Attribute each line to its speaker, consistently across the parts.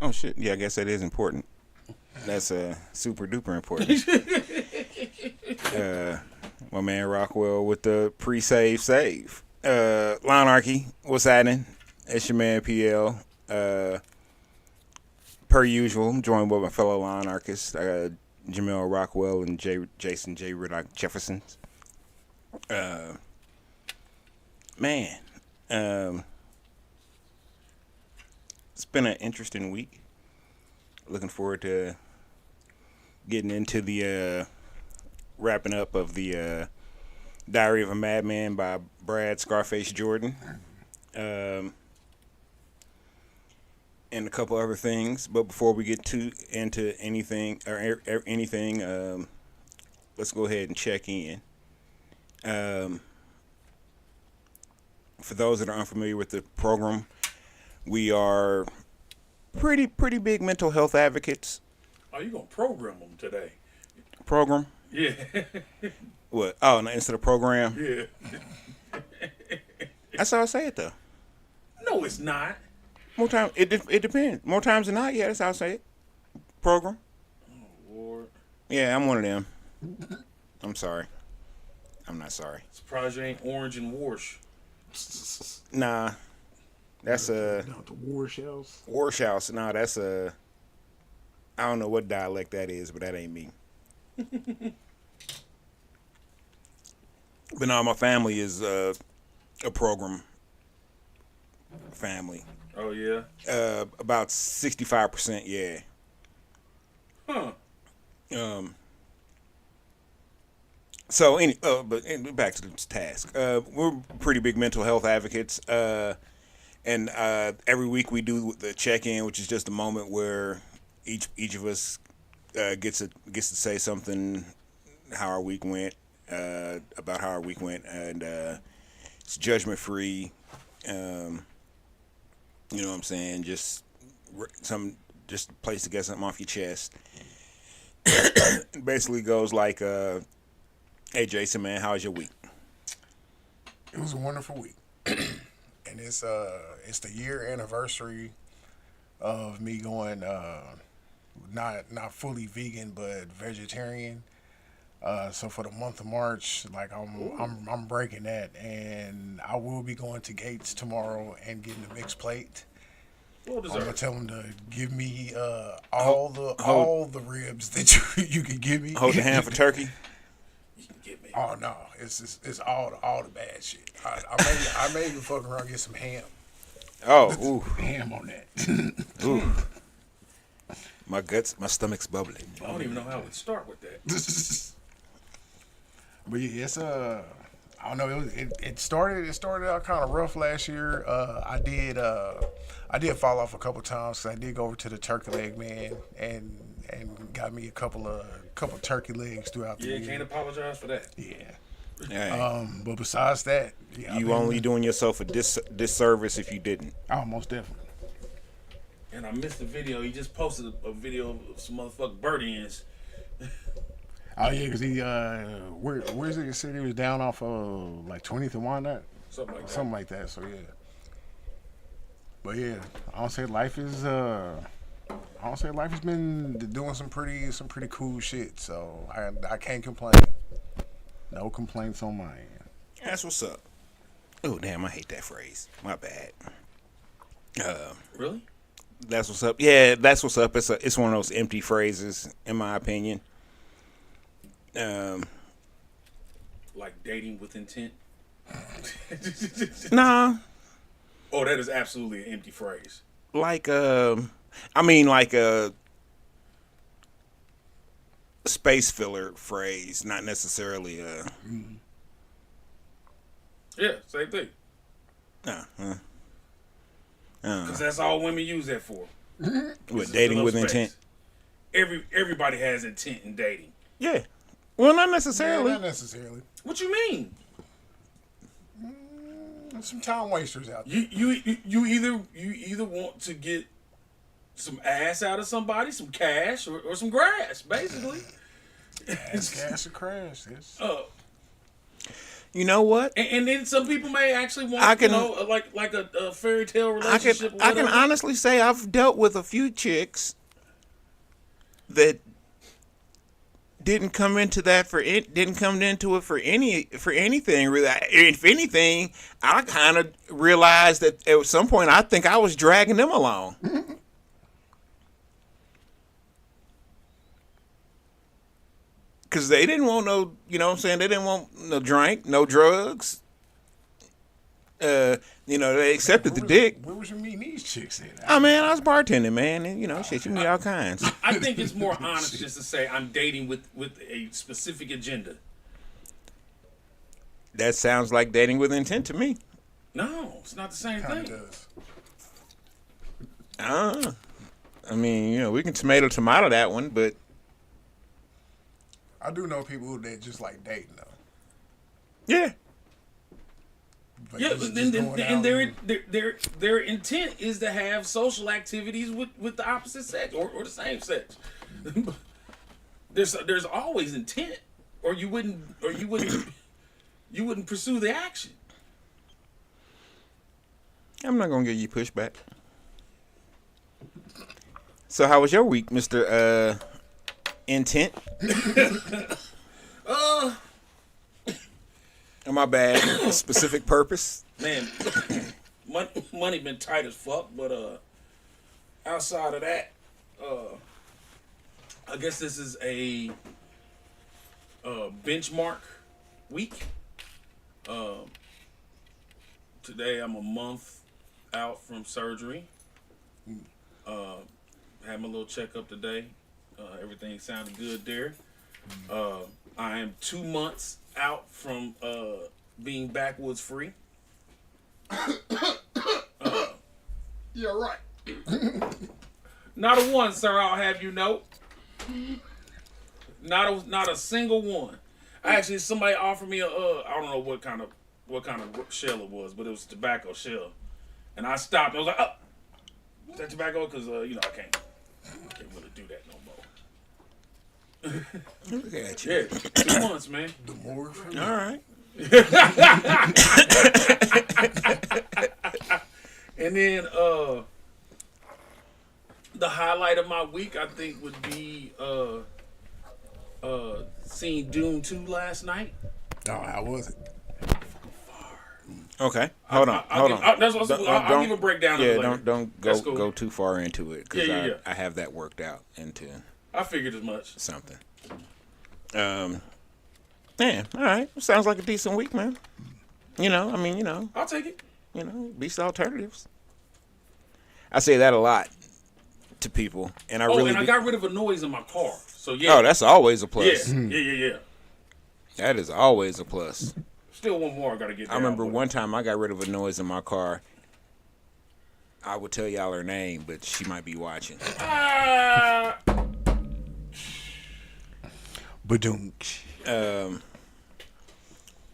Speaker 1: Oh shit! Yeah, I guess that is important. That's super duper important. uh, my man Rockwell with the pre-save save. Lawnarchy, what's happening? It's your man PL. Per usual, I'm joined with my fellow Lawnarchists, Jamel Rockwell and Jason J. Riddock Jefferson. Uh, man, um, it's been an interesting week. Looking forward to getting into the wrapping up of the Diary of a Madman by Brad Scarface Jordan, um, and a couple other things. But before we get to into anything anything, let's go ahead and check in. Um, for those that are unfamiliar with the program, we are pretty big mental health advocates.
Speaker 2: Oh, you gonna program them today?
Speaker 1: Program.
Speaker 2: Yeah.
Speaker 1: What? Oh, no, instead of program.
Speaker 2: Yeah.
Speaker 1: That's how I say it though.
Speaker 2: No, it's not.
Speaker 1: More time. It depends. More times than not. Yeah, that's how I say it. Program.
Speaker 2: Oh Lord.
Speaker 1: Yeah, I'm one of them. I'm sorry. I'm not sorry.
Speaker 2: Surprised you ain't orange and wash.
Speaker 1: Nah, that's a
Speaker 3: Down to war shells.
Speaker 1: Warshouse. Nah, that's a. I don't know what dialect that is, but that ain't me. But no, my family is a program family.
Speaker 2: Oh yeah.
Speaker 1: About 65%. Yeah.
Speaker 2: Huh.
Speaker 1: Um. So, back to the task. We're pretty big mental health advocates, and every week we do the check-in, which is just a moment where each of us gets to say something, how our week went, about how our week went, and it's judgment-free. You know what I'm saying? Just just a place to get something off your chest. It basically goes like. Hey Jason, man, how was your week?
Speaker 3: It was a wonderful week, and it's the year anniversary of me going not fully vegan but vegetarian. So for the month of March, like I'm breaking that, and I will be going to Gates tomorrow and getting a mixed plate.
Speaker 2: Well
Speaker 3: I'm gonna
Speaker 2: deserved.
Speaker 3: tell them to give me all the ribs that you can give me.
Speaker 1: Hold the hand for turkey.
Speaker 2: You can get me.
Speaker 3: Oh no, it's all the bad shit. I may even fuck around and get some ham.
Speaker 1: Oh, ooh,
Speaker 3: Ham on that.
Speaker 1: ooh. My stomach's bubbling.
Speaker 2: I don't even know how to start with that.
Speaker 3: But yeah, it's I don't know. It started out kind of rough last year. I did fall off a couple times because I did go over to the turkey leg man and got me a couple turkey legs throughout the
Speaker 2: Yeah,
Speaker 3: year.
Speaker 2: can't apologize for that.
Speaker 3: Yeah.
Speaker 1: Hey,
Speaker 3: But besides that, yeah,
Speaker 1: you only doing yourself a disservice if you didn't.
Speaker 3: Oh, most definitely.
Speaker 2: And I missed the video. He just posted a video of some motherfucking bird ends.
Speaker 3: Oh yeah, because he where's it? He said he was down off of like 20th and Wyandotte,
Speaker 2: Something like that.
Speaker 3: something like that. So yeah. But yeah, I don't say life is I don't say life has been doing some pretty cool shit. So I can't complain. No complaints on my end.
Speaker 1: That's what's up. Oh damn, I hate that phrase. My bad.
Speaker 2: Really?
Speaker 1: That's what's up. Yeah, that's what's up. It's one of those empty phrases, in my opinion.
Speaker 2: Like dating with intent?
Speaker 1: Nah,
Speaker 2: Oh, that is absolutely an empty phrase.
Speaker 1: like I mean like a space filler phrase, not necessarily
Speaker 2: Yeah, same thing.
Speaker 1: uh,
Speaker 2: Because that's all women use that for.
Speaker 1: with dating with intent.
Speaker 2: Everybody has intent in dating.
Speaker 1: Yeah. Well, not
Speaker 3: Yeah,
Speaker 1: necessarily.
Speaker 3: not necessarily.
Speaker 2: What you mean?
Speaker 3: There's some time wasters out there.
Speaker 2: You either want to get some ass out of somebody, some cash, or some grass, basically.
Speaker 3: Ass, gas, or crash. It's,
Speaker 1: You know what?
Speaker 2: And then some people may actually want,
Speaker 1: I can-
Speaker 2: like a fairy tale
Speaker 1: I
Speaker 2: relationship.
Speaker 1: can honestly say I've dealt with a few chicks that didn't come into it for anything really. If anything, I kind of realized that at some point I think I was dragging them along. Because they didn't want no, you know what I'm saying? They didn't want no drink, no drugs. They accepted the dick.
Speaker 3: Where was you meeting these chicks at?
Speaker 1: Oh, man, I was bartending, man. And, shit, you meet all kinds.
Speaker 2: I think it's more honest just to say I'm dating with a specific agenda.
Speaker 1: That sounds like dating with intent to me.
Speaker 2: No, it's not the same
Speaker 3: Kinda
Speaker 2: thing.
Speaker 3: does.
Speaker 1: I mean, we can tomato that one, but
Speaker 3: I do know people that just like dating though.
Speaker 1: yeah.
Speaker 3: Like,
Speaker 2: Yeah,
Speaker 3: just
Speaker 2: and
Speaker 3: going out
Speaker 2: their intent is to have social activities with the opposite sex or the same sex. there's always intent, or you wouldn't pursue the action.
Speaker 1: I'm not going to give you pushback. So how was your week, Mr. Intent? Oh, my bad. Specific purpose.
Speaker 2: Man, money been tight as fuck, but outside of that, I guess this is a benchmark week. Today I'm a month out from surgery. Had my little checkup today. Everything sounded good there. I am 2 months out from being backwoods free.
Speaker 3: Yeah, right.
Speaker 2: Not a one, sir. I'll have you know. Not a single one. Actually, somebody offered me I don't know what kind of shell it was, but it was tobacco shell, and I stopped. I was like, "Oh, is that tobacco?" Because I can't really do that no more.
Speaker 1: Look at you.
Speaker 2: Yeah, 2 months, man.
Speaker 3: The more for me.
Speaker 1: All right.
Speaker 2: And then the highlight of my week, I think, would be seeing Dune 2 last night.
Speaker 3: Oh, how was it?
Speaker 1: Okay. Hold on.
Speaker 2: I'll give a breakdown.
Speaker 1: Yeah,
Speaker 2: of it later.
Speaker 1: don't
Speaker 2: That's cool.
Speaker 1: go too far into it because
Speaker 2: Yeah.
Speaker 1: I have that worked out into
Speaker 2: I figured as much.
Speaker 1: something. Man, all right. Sounds like a decent week, man.
Speaker 2: I'll take it.
Speaker 1: Beast alternatives. I say that a lot to people, and I
Speaker 2: I got rid of a noise in my car. So yeah.
Speaker 1: Oh, that's always a plus.
Speaker 2: Yeah.
Speaker 1: That is always a plus.
Speaker 2: Still one more I gotta get.
Speaker 1: I remember one time I got rid of a noise in my car. I would tell y'all her name, but she might be watching.
Speaker 3: Badoom.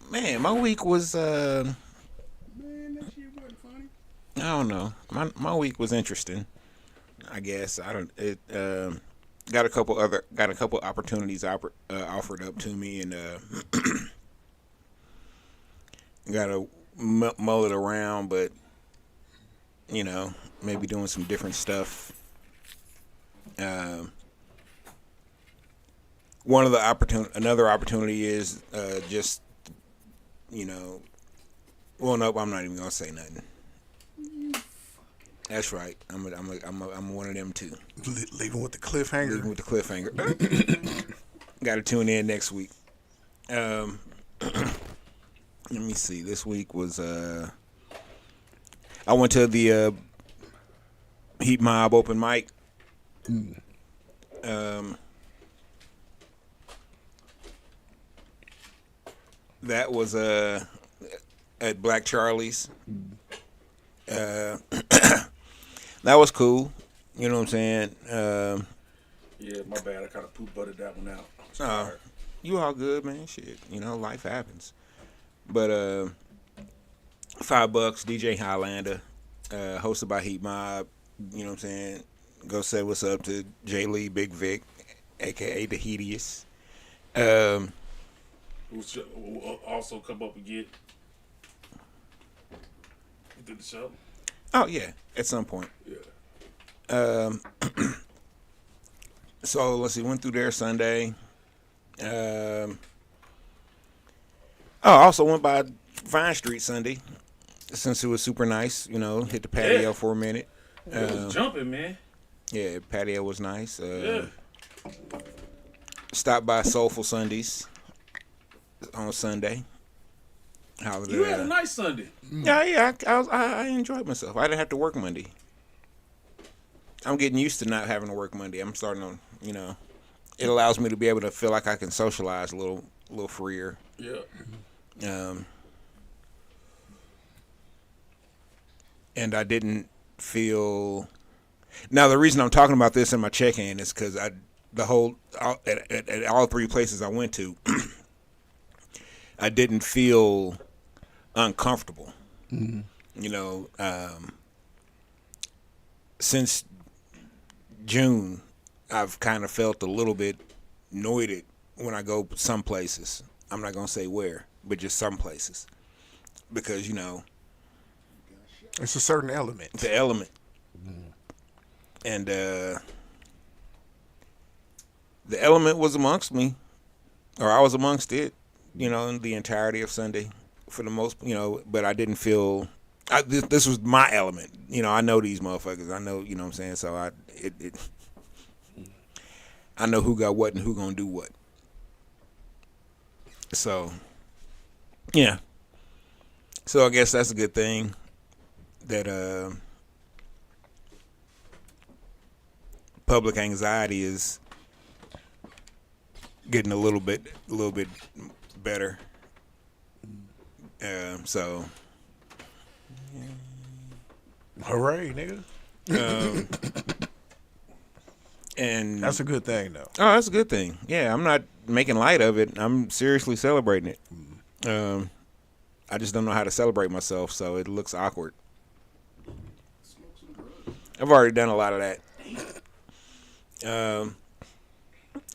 Speaker 1: Man, my week was
Speaker 3: Man, that shit wasn't funny.
Speaker 1: I don't know. My week was interesting. I guess got a couple opportunities offered up to me, and got to mull it around, but maybe doing some different stuff. Another opportunity is just well, nope, I'm not even gonna say nothing. That's right. I'm one of them too.
Speaker 3: Leaving with the cliffhanger.
Speaker 1: Got to tune in next week. Let me see. This week was I went to the Heat Mob open mic. That was at Black Charlie's. That was cool. You know what I'm saying?
Speaker 2: Yeah, my bad. I kind of poop butted that one out.
Speaker 1: You all good, man. Shit. Life happens. But $5, DJ Highlander, hosted by Heat Mob. You know what I'm saying? Go say what's up to Jay Lee, Big Vic, aka the Heatiest.
Speaker 2: who will also come up and get did the show.
Speaker 1: Oh yeah, at some point.
Speaker 2: Yeah.
Speaker 1: So let's see. Went through there Sunday. I also went by Vine Street Sunday since it was super nice. You know, hit the patio for a minute.
Speaker 2: It was jumping, man.
Speaker 1: Yeah, patio was nice.
Speaker 2: Yeah.
Speaker 1: Stopped by Soulful Sundays on Sunday. Holiday.
Speaker 2: You had a nice Sunday.
Speaker 1: Yeah. I enjoyed myself. I didn't have to work Monday. I'm getting used to not having to work Monday. I'm starting to, you know, it allows me to be able to feel like I can socialize a little freer.
Speaker 2: Yeah.
Speaker 1: And I didn't feel. Now the reason I'm talking about this in my check-in is because at all three places I went to, I didn't feel uncomfortable. Mm-hmm. You know, since June, I've kind of felt a little bit noited when I go some places. I'm not gonna say where, but just some places, because you know,
Speaker 3: it's a certain element.
Speaker 1: The element, and the element was amongst me, or I was amongst it. You know, in the entirety of Sunday, for the most, you know, but I didn't feel. This was my element. You know, I know these motherfuckers. I know, you know what I'm saying. So I know who got what and who gonna do what. So, yeah. So I guess that's a good thing that public anxiety is getting a little bit better. So.
Speaker 3: Hooray, nigga.
Speaker 1: And
Speaker 3: that's a good thing, though.
Speaker 1: Oh, that's a good thing. Yeah, I'm not making light of it. I'm seriously celebrating it. I just don't know how to celebrate myself, so it looks awkward. I've already done a lot of that.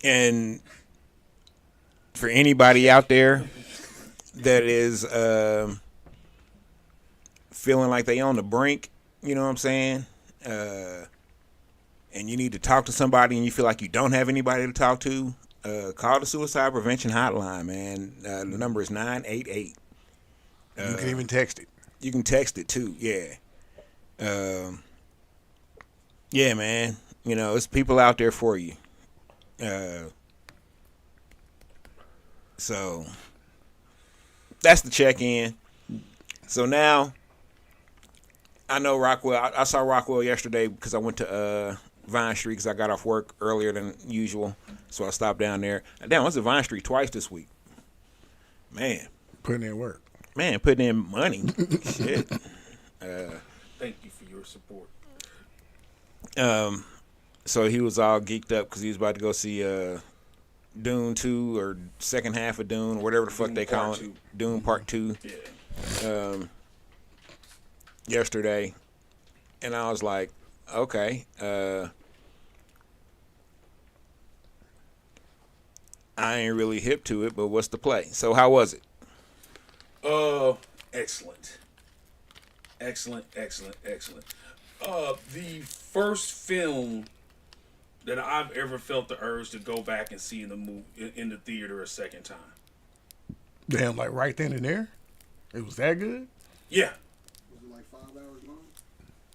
Speaker 1: And for anybody out there that is feeling like they on the brink, you know what I'm saying? And you need to talk to somebody and you feel like you don't have anybody to talk to, call the suicide prevention hotline, man. The number is 988.
Speaker 3: You can even text it.
Speaker 1: You can text it too, yeah. Yeah, man. You know, it's people out there for you. So that's the check-in. So now I know Rockwell. I saw Rockwell yesterday because I went to Vine Street because I got off work earlier than usual. So I stopped down there. Damn, I was at Vine Street twice this week. Man.
Speaker 3: Putting in work.
Speaker 1: Man, putting in money. Shit.
Speaker 2: Thank you for your support.
Speaker 1: So he was all geeked up because he was about to go see DUNE 2 or second half of DUNE or whatever the fuck they call it. DUNE Part 2.
Speaker 2: Yeah.
Speaker 1: Yesterday. And I was like, okay. I ain't really hip to it, but what's the play? So how was it?
Speaker 2: Excellent. The first film that I've ever felt the urge to go back and see in the movie in the theater a second time.
Speaker 3: Damn, like right then and there? It was that good?
Speaker 2: Yeah.
Speaker 4: Was it like 5 hours long?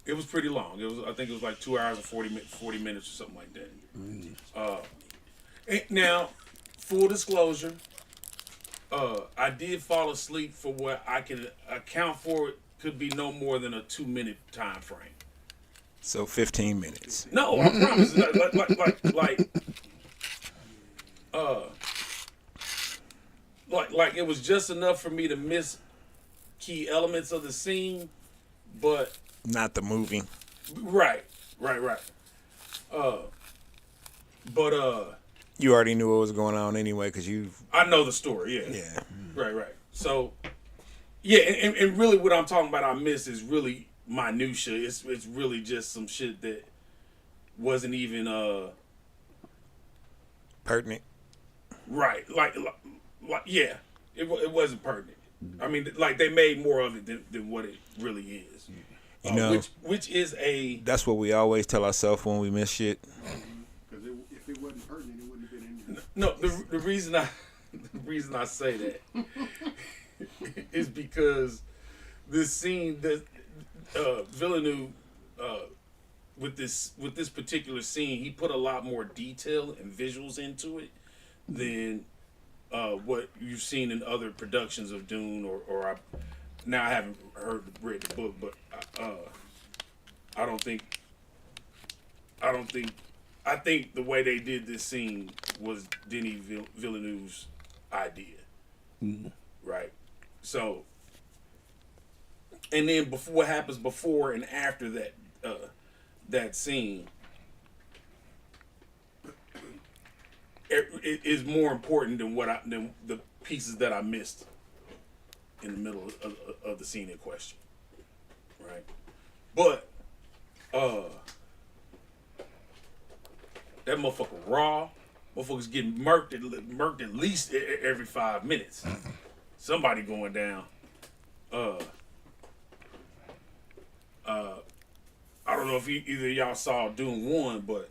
Speaker 2: It was pretty long. I think it was like 2 hours and 40 minutes or something like that. Now, full disclosure, I did fall asleep for what I can account for. It could be no more than a 2-minute time frame.
Speaker 1: So 15 minutes.
Speaker 2: No, I promise. Like it was just enough for me to miss key elements of the scene, but
Speaker 1: not the movie.
Speaker 2: Right.
Speaker 1: You already knew what was going on anyway because
Speaker 2: I know the story. Yeah.
Speaker 1: Yeah.
Speaker 2: Right. So, yeah, and really, what I'm talking about, I miss is really minutia. It's really just some shit that wasn't even
Speaker 1: pertinent.
Speaker 2: Right. Like yeah. It wasn't pertinent. I mean, like they made more of it than what it really is.
Speaker 1: You know,
Speaker 2: which is a
Speaker 1: that's what we always tell ourselves when we miss shit.
Speaker 4: Because if it wasn't pertinent, it wouldn't have been in there.
Speaker 2: no. The reason I say that is because this scene that Villeneuve with this particular scene, he put a lot more detail and visuals into it than what you've seen in other productions of Dune, or I haven't read the book, but I think the way they did this scene was Denis Villeneuve's idea, right? So, and then what happens before and after that scene, it is more important than the pieces that I missed in the middle of the scene in question, right? But that motherfucker raw, motherfuckers getting murked at least every 5 minutes. Somebody going down. I don't know if either of y'all saw Dune 1, but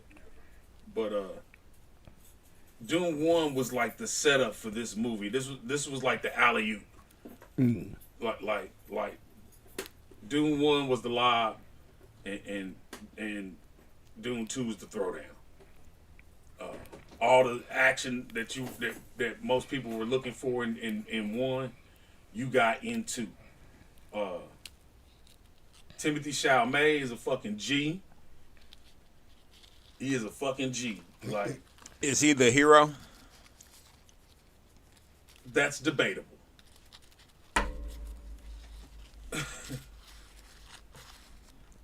Speaker 2: Dune 1 was like the setup for this movie. This was like the alley-oop. Like Dune 1 was the lob, and Dune 2 is the throwdown. All the action that most people were looking for in 1, you got in 2. Timothy Chalamet is a fucking G. He is a fucking G. Like,
Speaker 1: Is he the hero?
Speaker 2: that's debatable.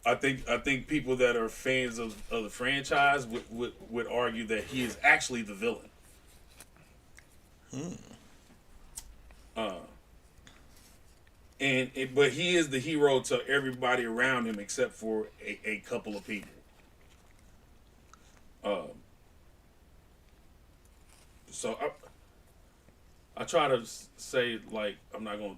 Speaker 2: I think people that are fans of the franchise would argue that he is actually the villain. But he is the hero to everybody around him except for a couple of people. So I try to say, like, I'm not gonna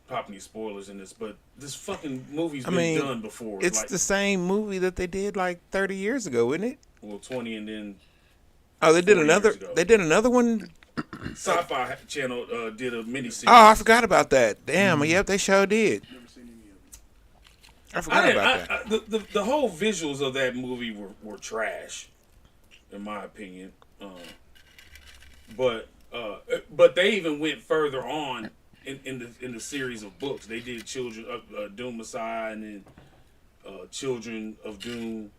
Speaker 2: pop any spoilers in this, but this fucking movie's been done before.
Speaker 1: It's
Speaker 2: like,
Speaker 1: the same movie that they did like 30 years ago, isn't it?
Speaker 2: well, 20 and then
Speaker 1: Oh, they did
Speaker 2: 4
Speaker 1: another.
Speaker 2: years ago.
Speaker 1: They did another one.
Speaker 2: Sci-Fi Channel did a miniseries.
Speaker 1: Oh, I forgot about that. Damn. Yep, they sure did.
Speaker 4: Never seen any of it.
Speaker 1: I forgot about that.
Speaker 2: The whole visuals of that movie were trash, in my opinion. But they even went further on in the series of books. They did Children of Doom Messiah, and then Children of Doom.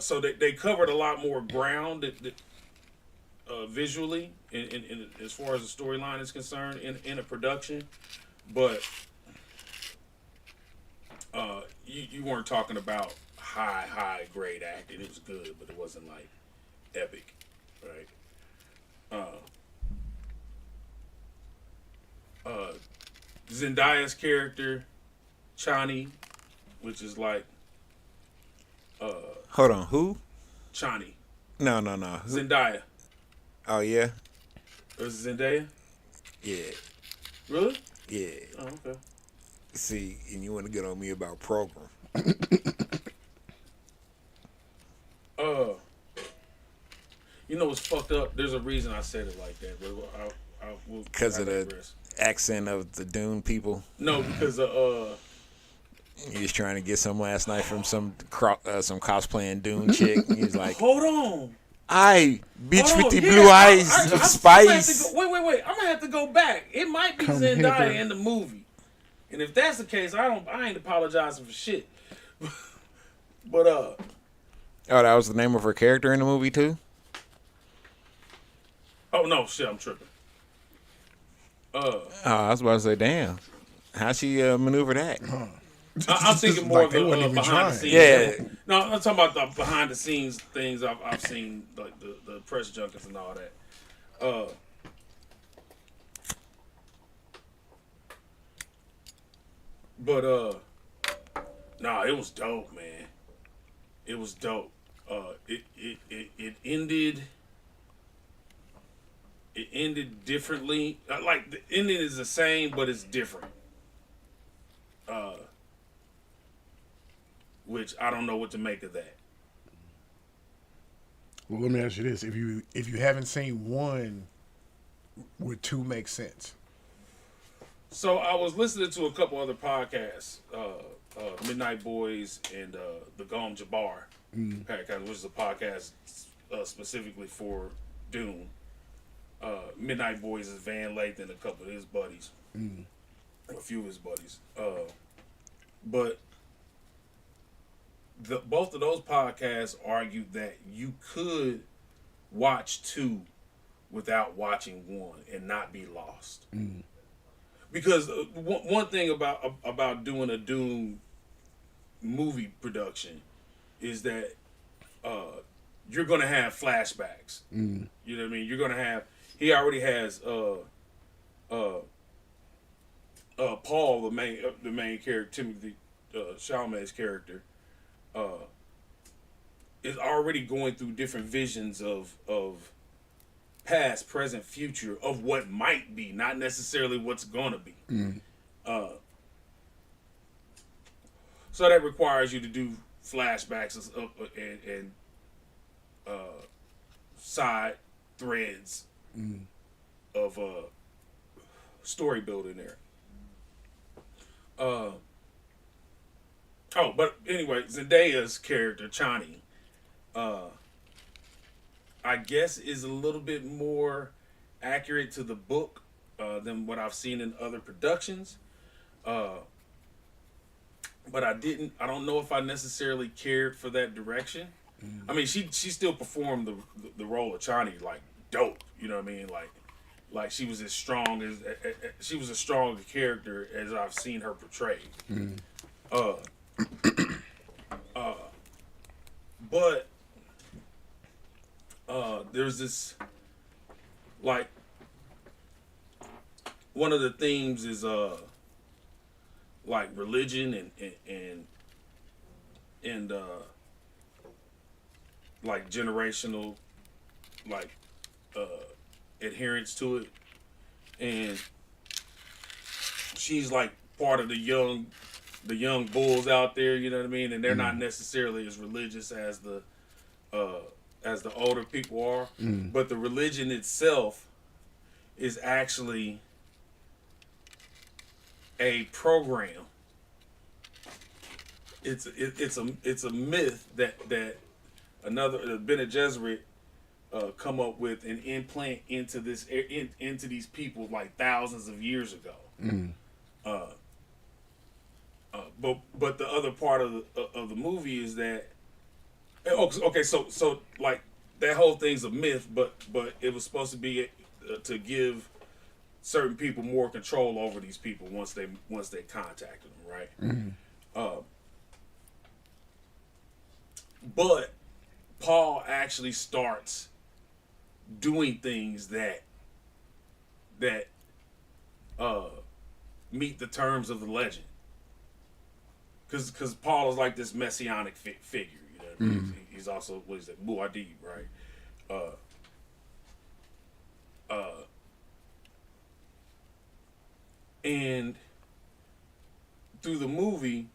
Speaker 2: So they covered a lot more ground visually, in as far as the storyline is concerned in a production, but you weren't talking about high grade acting. It was good, but it wasn't like epic, right? Zendaya's character, Chani, which is like
Speaker 1: Hold on. Who?
Speaker 2: Chani.
Speaker 1: No. Who?
Speaker 2: Zendaya.
Speaker 1: Oh yeah.
Speaker 2: Or is it Zendaya?
Speaker 1: Yeah.
Speaker 2: Really?
Speaker 1: Yeah.
Speaker 2: Oh, okay.
Speaker 1: See, and you want to get on me about program?
Speaker 2: You know what's fucked up? There's a reason I said it like that, but we'll
Speaker 1: Because of the
Speaker 2: digress.
Speaker 1: accent of the Dune people.
Speaker 2: No, because
Speaker 1: He was trying to get some last night from some cosplaying Dune chick. He was like,
Speaker 2: hold on.
Speaker 1: "I bitch
Speaker 2: Hold
Speaker 1: with the
Speaker 2: on.
Speaker 1: blue
Speaker 2: Yeah,
Speaker 1: eyes of spice."
Speaker 2: Wait. I'm gonna have to go back. It might be
Speaker 3: Come
Speaker 2: Zendaya
Speaker 3: here.
Speaker 2: in the movie, and if that's the case, I ain't apologizing for shit. But
Speaker 1: Oh, that was the name of her character in the movie too.
Speaker 2: oh no, shit, I'm tripping.
Speaker 1: Oh, I was about to say, damn, how she maneuver that?
Speaker 2: I'm thinking more
Speaker 3: Like
Speaker 2: of
Speaker 3: they
Speaker 2: the
Speaker 3: wasn't even
Speaker 2: behind
Speaker 3: trying.
Speaker 2: the scenes.
Speaker 1: Yeah.
Speaker 2: No, I'm talking about the behind the scenes things I've seen, like the press junkets and all that. But nah, it was dope, man. It was dope. It ended it ended differently. Like the ending is the same, but it's different. Which I don't know what to make of that.
Speaker 3: Well, let me ask you this: if you haven't seen one, would two make sense?
Speaker 2: So I was listening to a couple other podcasts, Midnight Boys and the Gom Jabbar podcast, which is a podcast specifically for DUNE. Midnight Boys is Van Lathan and a couple of his buddies, a few of his buddies. But both of those podcasts argued that you could watch two without watching one and not be lost. Because one thing about doing a DUNE movie production is that you're going to have flashbacks. You know what I mean? You're going to have. He already has Paul, the main character, Timothy Chalamet's character, is already going through different visions of past, present, future of what might be, not necessarily what's gonna be. So that requires you to do flashbacks and side threads of story building there. But anyway, Zendaya's character Chani, I guess, is a little bit more accurate to the book than what I've seen in other productions. But I don't know if I necessarily cared for that direction. I mean, she still performed the role of Chani like dope. You know what I mean? Like she was as strong as she was as strong a character as I've seen her portrayed. But there's this, like, one of the themes is like religion and like generational, like adherence to it, and she's like part of the young bulls out there, you know what I mean, and they're not necessarily as religious as the older people are, but the religion itself is actually a program. It's a myth that another Bene Gesserit come up with and implant into these people like thousands of years ago. But the other part of the movie is that okay, so like that whole thing's a myth, but it was supposed to be to give certain people more control over these people once they contacted them, right? But Paul actually starts doing things that meet the terms of the legend. Because Paul is like this messianic figure, you know what I mean? He's also, what is it, Muad'Dib, right? And through the movie,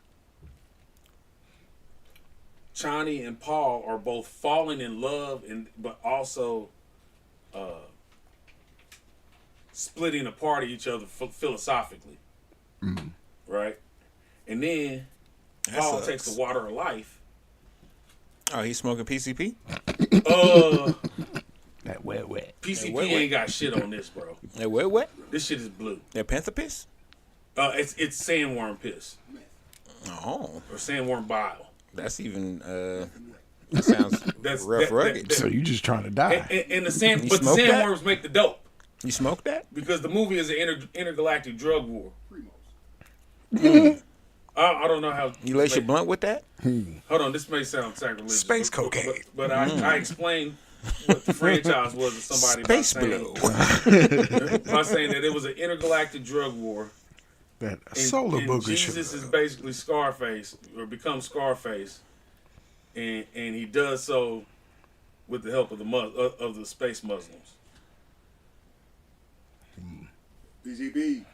Speaker 2: Chani and Paul are both falling in love, but also splitting apart each other philosophically, right? And then Paul takes the water of life.
Speaker 1: Oh, he's smoking PCP?
Speaker 3: That wet.
Speaker 2: PCP ain't got shit on this, bro.
Speaker 1: That wet?
Speaker 2: This shit is blue.
Speaker 1: That panther piss?
Speaker 2: It's sandworm piss.
Speaker 1: Oh.
Speaker 2: Or sandworm bile.
Speaker 1: That's even, that sounds rugged.
Speaker 3: So you just trying to die.
Speaker 2: And the sandworms make the dope.
Speaker 1: You smoke that?
Speaker 2: Because the movie is an intergalactic drug war. I don't know how...
Speaker 1: You lace your blunt with that?
Speaker 2: Hold on, this may sound sacrilegious.
Speaker 3: Space cocaine.
Speaker 2: But I explained what the franchise was to somebody
Speaker 1: Space
Speaker 2: by saying that it was an intergalactic drug war.
Speaker 3: That solar booger
Speaker 2: Jesus is basically Scarface, or becomes Scarface, and he does so with the help of the space Muslims.
Speaker 4: BGB,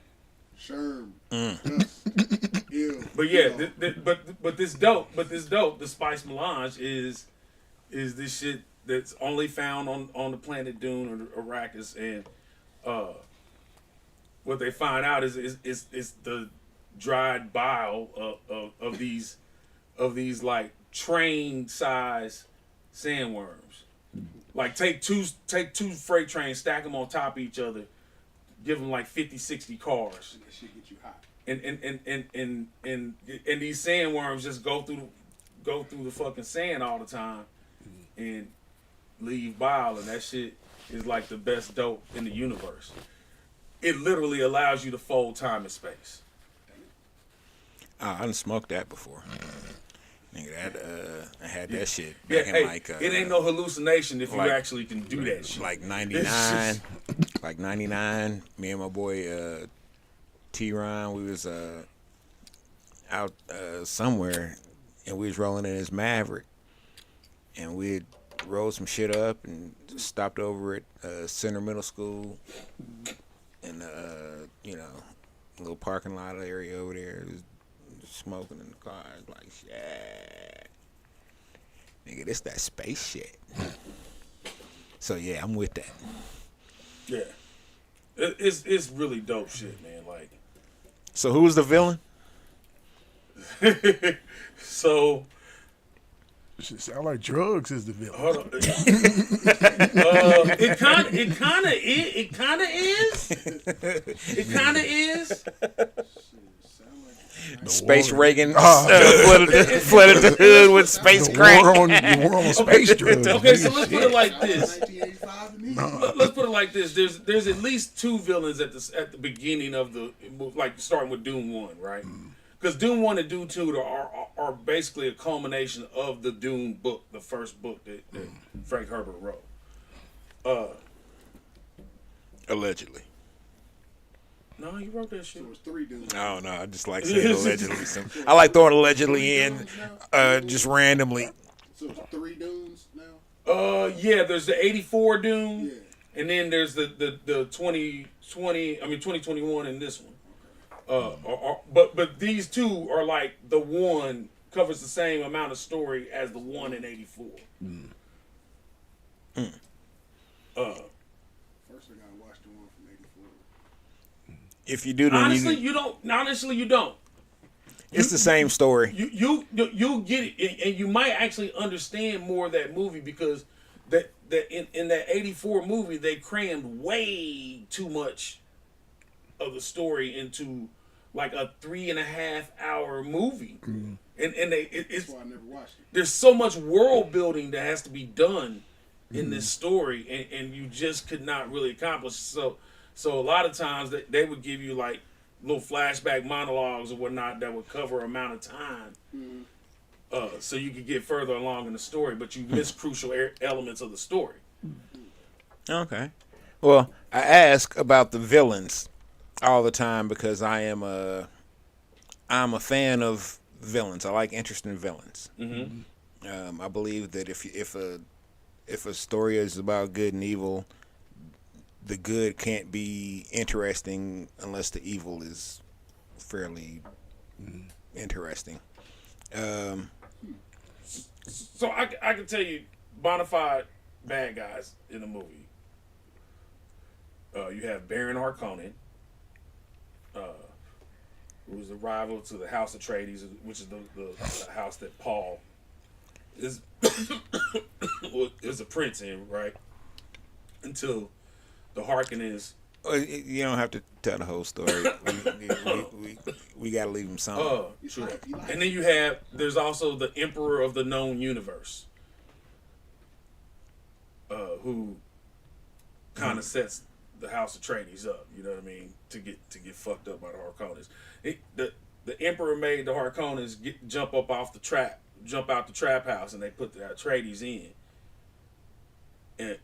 Speaker 4: Sherm, Gus, Ill.
Speaker 2: But yeah, but this dope, the Spice Melange is this shit that's only found on the planet Dune or Arrakis, and what they find out is the dried bile of these like train size sandworms. Like take two freight trains, stack them on top of each other, give them like 50, 60 cars.
Speaker 4: That shit get you hot.
Speaker 2: And these sandworms just go through the fucking sand all the time and leave bile, and that shit is like the best dope in the universe. It literally allows you to fold time and space.
Speaker 1: I done smoked that before. Nigga, I had that shit
Speaker 2: Yeah,
Speaker 1: back in
Speaker 2: hey,
Speaker 1: like
Speaker 2: it ain't no hallucination if
Speaker 1: like-
Speaker 2: you actually can do that shit.
Speaker 1: like 99, like 99. Me and my boy T-Ron, we was out somewhere, and we was rolling in his Maverick, and we had rolled some shit up and stopped over at Center Middle School, in a little parking lot area over there. It was smoking in the car. I was like, shit, nigga, this that space shit. So yeah, I'm with that.
Speaker 2: Yeah, it's really dope shit, man. Like,
Speaker 1: So who's the villain?
Speaker 2: so
Speaker 3: Shit sound like drugs is the villain.
Speaker 2: hold on. It kind of is.
Speaker 1: Space
Speaker 3: war-
Speaker 1: Reagan flooded the hood with space
Speaker 3: The
Speaker 1: crack.
Speaker 3: war on space drugs.
Speaker 2: Okay, so let's put it like this.
Speaker 4: 1985 to me.
Speaker 2: Let's put it like this. There's at least two villains at the beginning of the, like, starting with Dune 1, right? Because Dune 1 and Dune 2 are basically a culmination of the Dune book, the first book that Frank Herbert wrote.
Speaker 1: Allegedly.
Speaker 2: No, he wrote that shit.
Speaker 4: So it's 3 dudes.
Speaker 1: I don't know. I just like saying allegedly. I like throwing allegedly in just randomly.
Speaker 4: So it's 3 dunes now.
Speaker 2: Yeah, there's the 84 Dune,
Speaker 4: Yeah.
Speaker 2: and then there's the 2021 and this one. But these two are like, the one covers the same amount of story as the one in 84.
Speaker 4: First, I gotta watch the one from 84.
Speaker 1: If you do, then
Speaker 2: Honestly, you don't. Honestly, you don't.
Speaker 1: it's the same story.
Speaker 2: You get it, and you might actually understand more of that movie, because that in that 84 movie they crammed way too much of the story into like a 3.5 hour movie, and it's
Speaker 4: That's why I never watched it.
Speaker 2: there's so much world building that has to be done in this story, and you just could not really accomplish. So a lot of times they would give you like little flashback monologues or whatnot that would cover amount of time, so you could get further along in the story, but you miss crucial elements of the story.
Speaker 1: Okay. Well, I ask about the villains all the time because I'm a fan of villains. I like interesting villains. I believe that if a story is about good and evil, the good can't be interesting unless the evil is fairly interesting.
Speaker 2: So I can tell you bona fide bad guys in the movie. You have Baron Harkonnen, who is a rival to the House Atreides, which is the house that Paul is is a prince in, right? Until the Harkonnens.
Speaker 1: You don't have to tell the whole story. We got to leave them something.
Speaker 2: True.
Speaker 4: You like
Speaker 2: And then there's also the Emperor of the known universe, who kind of sets the House Atreides up. You know what I mean? To get fucked up by the Harkonnens. The Emperor made the Harkonnens jump out the trap house, and they put the Atreides in.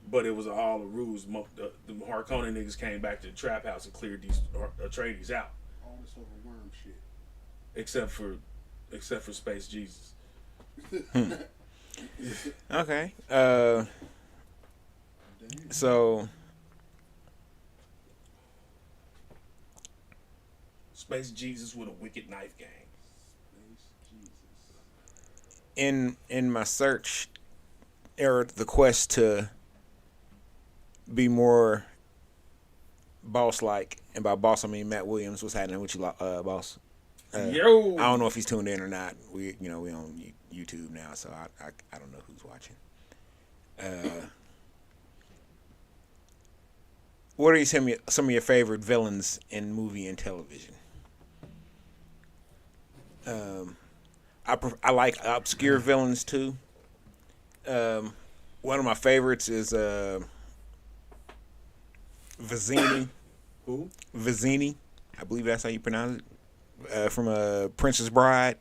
Speaker 2: But it was all a ruse. The Harkonnen niggas came back to the trap house and cleared these Atreides out,
Speaker 4: all this over worm shit.
Speaker 2: except for Space Jesus.
Speaker 1: Okay. So
Speaker 2: Space Jesus with a wicked knife game.
Speaker 1: In my search or the quest to be more boss like, and by boss I mean Matt Williams, what's happening with you, boss?
Speaker 2: Yo,
Speaker 1: I don't know if he's tuned in or not. We on YouTube now, so I don't know who's watching. What are some of your favorite villains in movie and television? I like obscure villains too. One of my favorites is Vizzini.
Speaker 2: who?
Speaker 1: Vizzini, I believe that's how you pronounce it. From Princess Bride.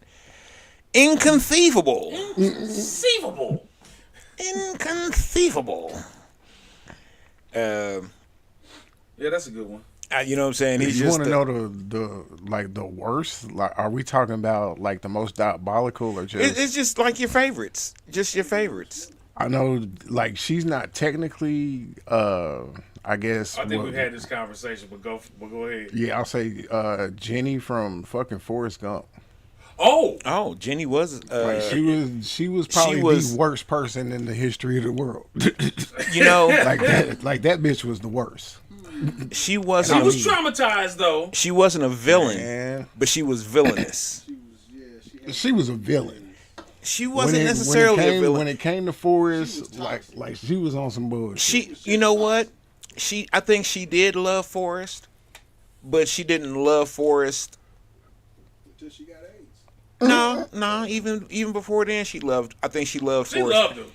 Speaker 1: Inconceivable.
Speaker 2: Inconceivable.
Speaker 1: Inconceivable.
Speaker 2: Yeah, that's a good one.
Speaker 1: You know what I'm saying? He's
Speaker 3: You
Speaker 1: just
Speaker 3: want to know the worst? Like, are we talking about like the most diabolical or just?
Speaker 1: It's just like your favorites, just your favorites.
Speaker 3: I know, like she's not technically. I guess.
Speaker 2: I think we've had this conversation, but go ahead.
Speaker 3: Yeah, I'll say Jenny from fucking Forrest Gump.
Speaker 1: Oh, Jenny was.
Speaker 3: Like she was probably the worst person in the history of the world.
Speaker 1: You know,
Speaker 3: like that bitch was the worst.
Speaker 1: She wasn't.
Speaker 2: She was traumatized though.
Speaker 1: She wasn't a villain,
Speaker 3: Man.
Speaker 1: but she was villainous.
Speaker 3: She was a villain.
Speaker 1: She wasn't necessarily a villain.
Speaker 3: When it came to Forrest, like she was on some bullshit.
Speaker 1: You know what? I think she did love Forrest, but she didn't love Forrest.
Speaker 4: Until she got AIDS.
Speaker 1: No. Even before then, I think she loved
Speaker 2: She
Speaker 1: Forrest.
Speaker 2: loved him,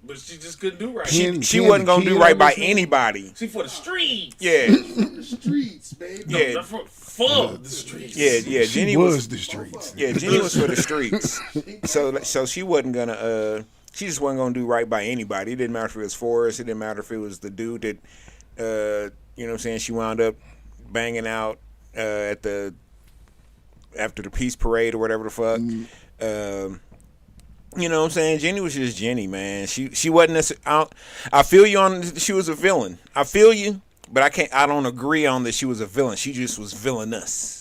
Speaker 1: But
Speaker 2: she just couldn't do right.
Speaker 1: she wasn't gonna do right by anybody.
Speaker 2: She for the streets.
Speaker 1: Yeah,
Speaker 4: The streets, baby.
Speaker 2: No,
Speaker 1: yeah.
Speaker 2: not for the streets.
Speaker 1: yeah. Jenny
Speaker 3: she was the streets.
Speaker 1: Yeah, Jenny was for the streets. So she wasn't gonna. She just wasn't gonna do right by anybody. It didn't matter if it was Forrest. It didn't matter if it was the dude that, you know what I'm saying, she wound up banging out after the peace parade or whatever the fuck. You know what I'm saying? Jenny was just Jenny, man. She wasn't necessarily. I feel you on. She was a villain. I feel you, but I don't agree on that she was a villain. She just was villainous.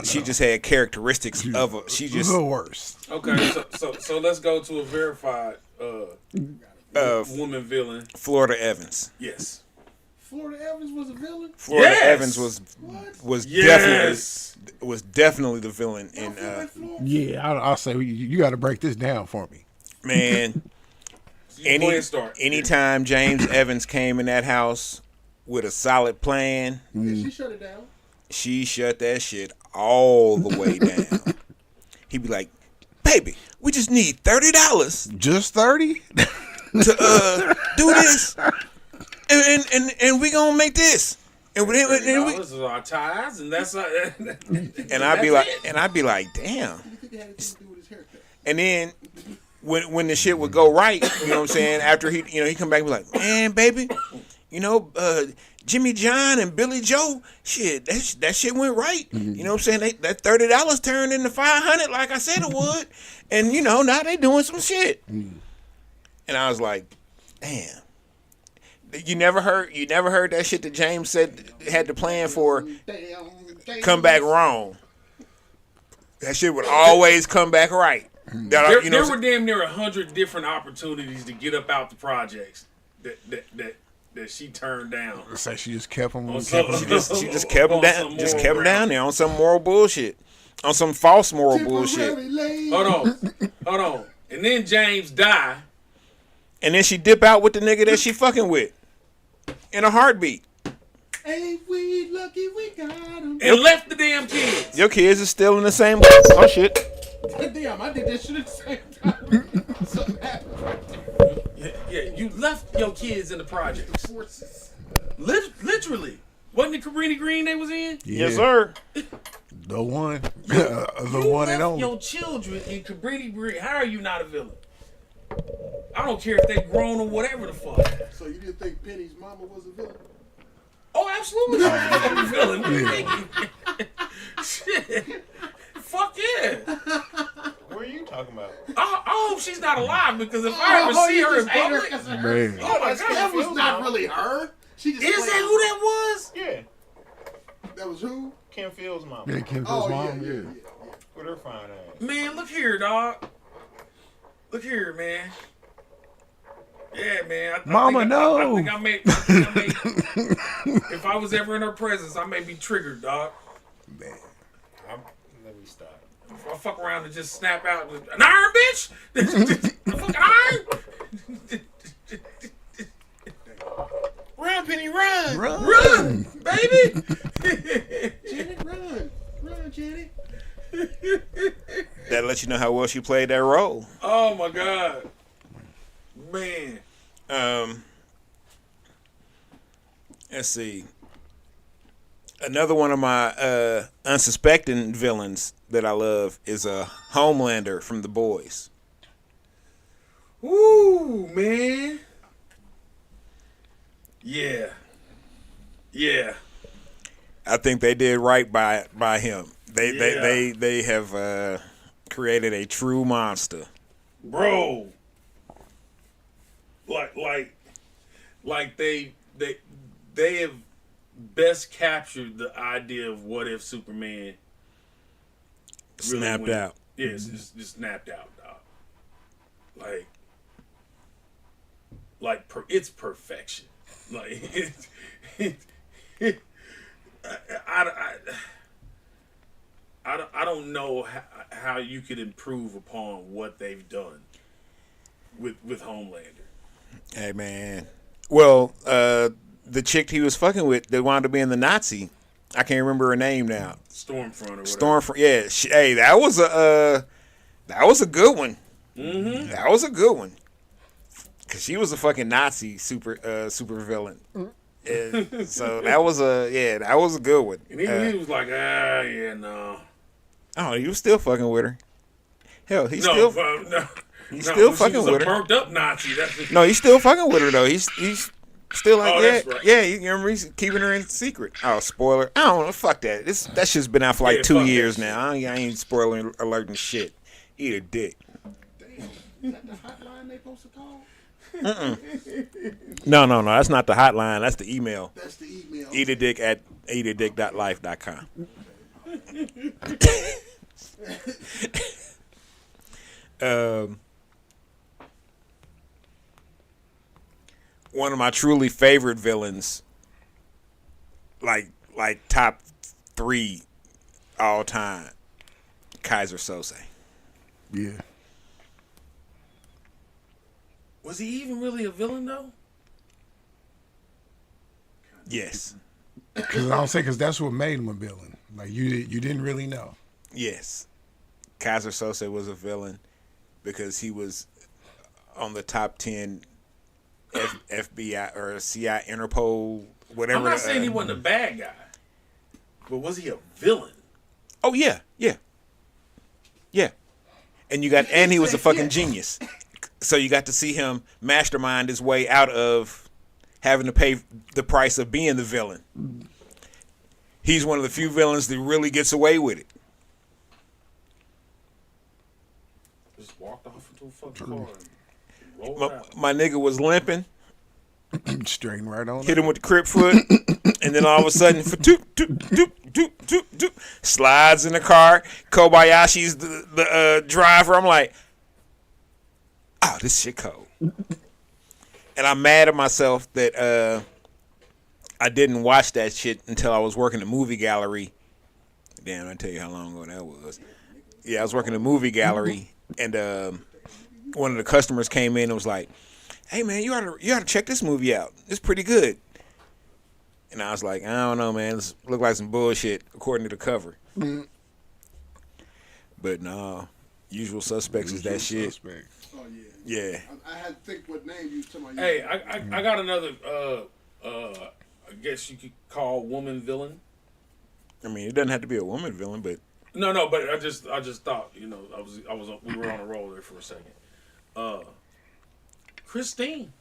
Speaker 1: She just had characteristics of a. She just
Speaker 3: the worst.
Speaker 2: Okay, so let's go to a verified woman villain.
Speaker 1: Florida Evans.
Speaker 2: Yes.
Speaker 4: Florida Evans was a villain?
Speaker 1: Florida
Speaker 2: Yes!
Speaker 1: Evans was definitely the villain in
Speaker 3: Yeah, I'll say you got to break this down for me.
Speaker 1: man.
Speaker 2: Go ahead and start.
Speaker 1: Anytime James Evans came in that house with a solid plan,
Speaker 4: Yeah, she shut it down.
Speaker 1: she shut that shit all the way down. He'd be like, "Baby, we just need $30
Speaker 3: Just 30?
Speaker 1: to do this, and we gonna make this." And we
Speaker 2: This is our ties, and that's
Speaker 1: and I'd be like, "Damn."
Speaker 4: You think it had anything to do with his haircut?
Speaker 1: And then when the shit would go right, you know what I'm saying? After he come back and be like, "Man, baby, Jimmy John and Billy Joe, shit, that shit went right. You know what I'm saying? That $30 turned into $500 like I said it would. And now they doing some shit." And I was like, "Damn." You never heard that shit that James said had the plan for
Speaker 4: Damn.
Speaker 1: come back wrong. That shit would always come back right.
Speaker 2: There were damn near 100 different opportunities to get up out the projects that she turned down.
Speaker 3: So she just kept them.
Speaker 2: On
Speaker 1: She just kept him down. Just kept him down there on some moral bullshit, on some false moral bullshit.
Speaker 2: Hold on. And then James died.
Speaker 1: And then she dip out with the nigga that she fucking with, in a heartbeat.
Speaker 4: Ain't we lucky we got him?
Speaker 2: And left the damn kids.
Speaker 1: Your kids are still in the same. Oh shit.
Speaker 4: Damn, I did that shit at the same time. Something happened.
Speaker 2: Yeah, you left your kids in the projects.
Speaker 4: Forces.
Speaker 2: Literally. Wasn't it Cabrini Green they was in?
Speaker 1: Yes, sir.
Speaker 3: The one. The one and
Speaker 2: left
Speaker 3: only.
Speaker 2: your children in Cabrini Green. How are you not a villain? I don't care if they grown or whatever the fuck.
Speaker 4: So you didn't think Penny's mama was a villain?
Speaker 2: Oh, absolutely. I'm a villain. Shit. Fuck yeah.
Speaker 1: What are you talking about?
Speaker 2: I hope she's not alive because if I ever see her in public,
Speaker 3: Man.
Speaker 2: oh my god,
Speaker 4: That was not really her. She just
Speaker 2: Is that who that was?
Speaker 1: Yeah.
Speaker 4: That was who?
Speaker 1: Kim Fields' mom.
Speaker 5: Yeah, Kim
Speaker 4: Oh,
Speaker 5: Phil's
Speaker 4: yeah,
Speaker 5: mom.
Speaker 4: yeah,
Speaker 5: Yeah.
Speaker 4: yeah.
Speaker 1: With her fine ass.
Speaker 2: Man, look here, dog. Look here, man. Yeah, man.
Speaker 5: Mama, no.
Speaker 2: I think I may. If I was ever in her presence, I may be triggered, dog.
Speaker 5: Man.
Speaker 1: Let me stop.
Speaker 2: If I fuck around and just snap out with an iron, bitch. A fucking iron.
Speaker 4: Run, Penny, run!
Speaker 5: Run.
Speaker 2: Baby.
Speaker 4: Janet, run! Run, Janet!
Speaker 1: That lets you know how well she played that role.
Speaker 2: Oh my god. Man.
Speaker 1: Let's see. Another one of my unsuspecting villains that I love is Homelander from The Boys.
Speaker 2: Woo, man. Yeah. Yeah.
Speaker 1: I think they did right by him.
Speaker 2: Yeah.
Speaker 1: They have created a true monster.
Speaker 2: Bro. Like they have best captured the idea of what if Superman really
Speaker 1: Snapped
Speaker 2: went-
Speaker 1: out.
Speaker 2: Yeah, it's just snapped out, dog. It's perfection. Like I don't know how you could improve upon what they've done with Homelander.
Speaker 1: Hey man. Well, the chick he was fucking with that wound up being the Nazi, I can't remember her name now.
Speaker 2: Stormfront or whatever.
Speaker 1: Stormfront. Yeah. Hey, that was a good one.
Speaker 2: Mm-hmm.
Speaker 1: That was a good one. Cause she was a fucking Nazi super villain. And so that was a good one.
Speaker 2: And he was like, yeah, no.
Speaker 1: Oh, he was still fucking with her. Hell, he's
Speaker 2: No,
Speaker 1: still
Speaker 2: no.
Speaker 1: he's still fucking
Speaker 2: She was
Speaker 1: with
Speaker 2: a
Speaker 1: her.
Speaker 2: burnt up Nazi. That's
Speaker 1: No, he's still fucking with her though. He's still like
Speaker 2: Oh,
Speaker 1: yeah,
Speaker 2: that's right.
Speaker 1: yeah. You remember he's keeping her in secret. Oh, spoiler! I don't know. Fuck that. That shit's been out for like
Speaker 2: Yeah,
Speaker 1: 2
Speaker 2: fuck that
Speaker 1: years
Speaker 2: shit.
Speaker 1: now. I ain't spoiling alerting shit. Eat a dick.
Speaker 4: Damn. Is that the hotline they supposed to call?
Speaker 1: No. That's not the hotline. That's the email.
Speaker 4: That's the email.
Speaker 1: Eat a dick at eatadick.life.com. One of my truly favorite villains, like top 3 all time, Kaiser Sose.
Speaker 5: Yeah.
Speaker 2: Was he even really a villain though?
Speaker 1: Yes.
Speaker 5: Because that's what made him a villain. Like you didn't really know.
Speaker 1: Yes. Kaiser Sose was a villain because he was on the top 10 FBI or CIA, Interpol, whatever.
Speaker 2: I'm not saying he wasn't a bad guy, but was he a villain?
Speaker 1: Oh yeah. And he was a fucking genius. So you got to see him mastermind his way out of having to pay the price of being the villain. He's one of the few villains that really gets away with it.
Speaker 2: Just walked off into a fucking car and rolled out.
Speaker 1: My nigga was limping,
Speaker 5: Straighten right on.
Speaker 1: hit him with the crip foot, and then all of a sudden, slides in the car. Kobayashi's the driver. I'm like, oh, this shit cold. And I'm mad at myself that I didn't watch that shit until I was working the movie gallery. Damn, I tell you how long ago that was. Yeah, I was working the movie gallery, and one of the customers came in and was like, "Hey man, you ought to check this movie out. It's pretty good." And I was like, "I don't know, man. This look like some bullshit according to the cover." But no, Usual Suspects is that shit.
Speaker 5: Suspect.
Speaker 4: Oh, yeah.
Speaker 1: Yeah.
Speaker 4: I had to think what name you was talking about.
Speaker 2: Hey, I got another. I guess you could call woman villain.
Speaker 1: I mean, it doesn't have to be a woman villain, but
Speaker 2: No, but I just thought, we were on a roll there for a second. Christine.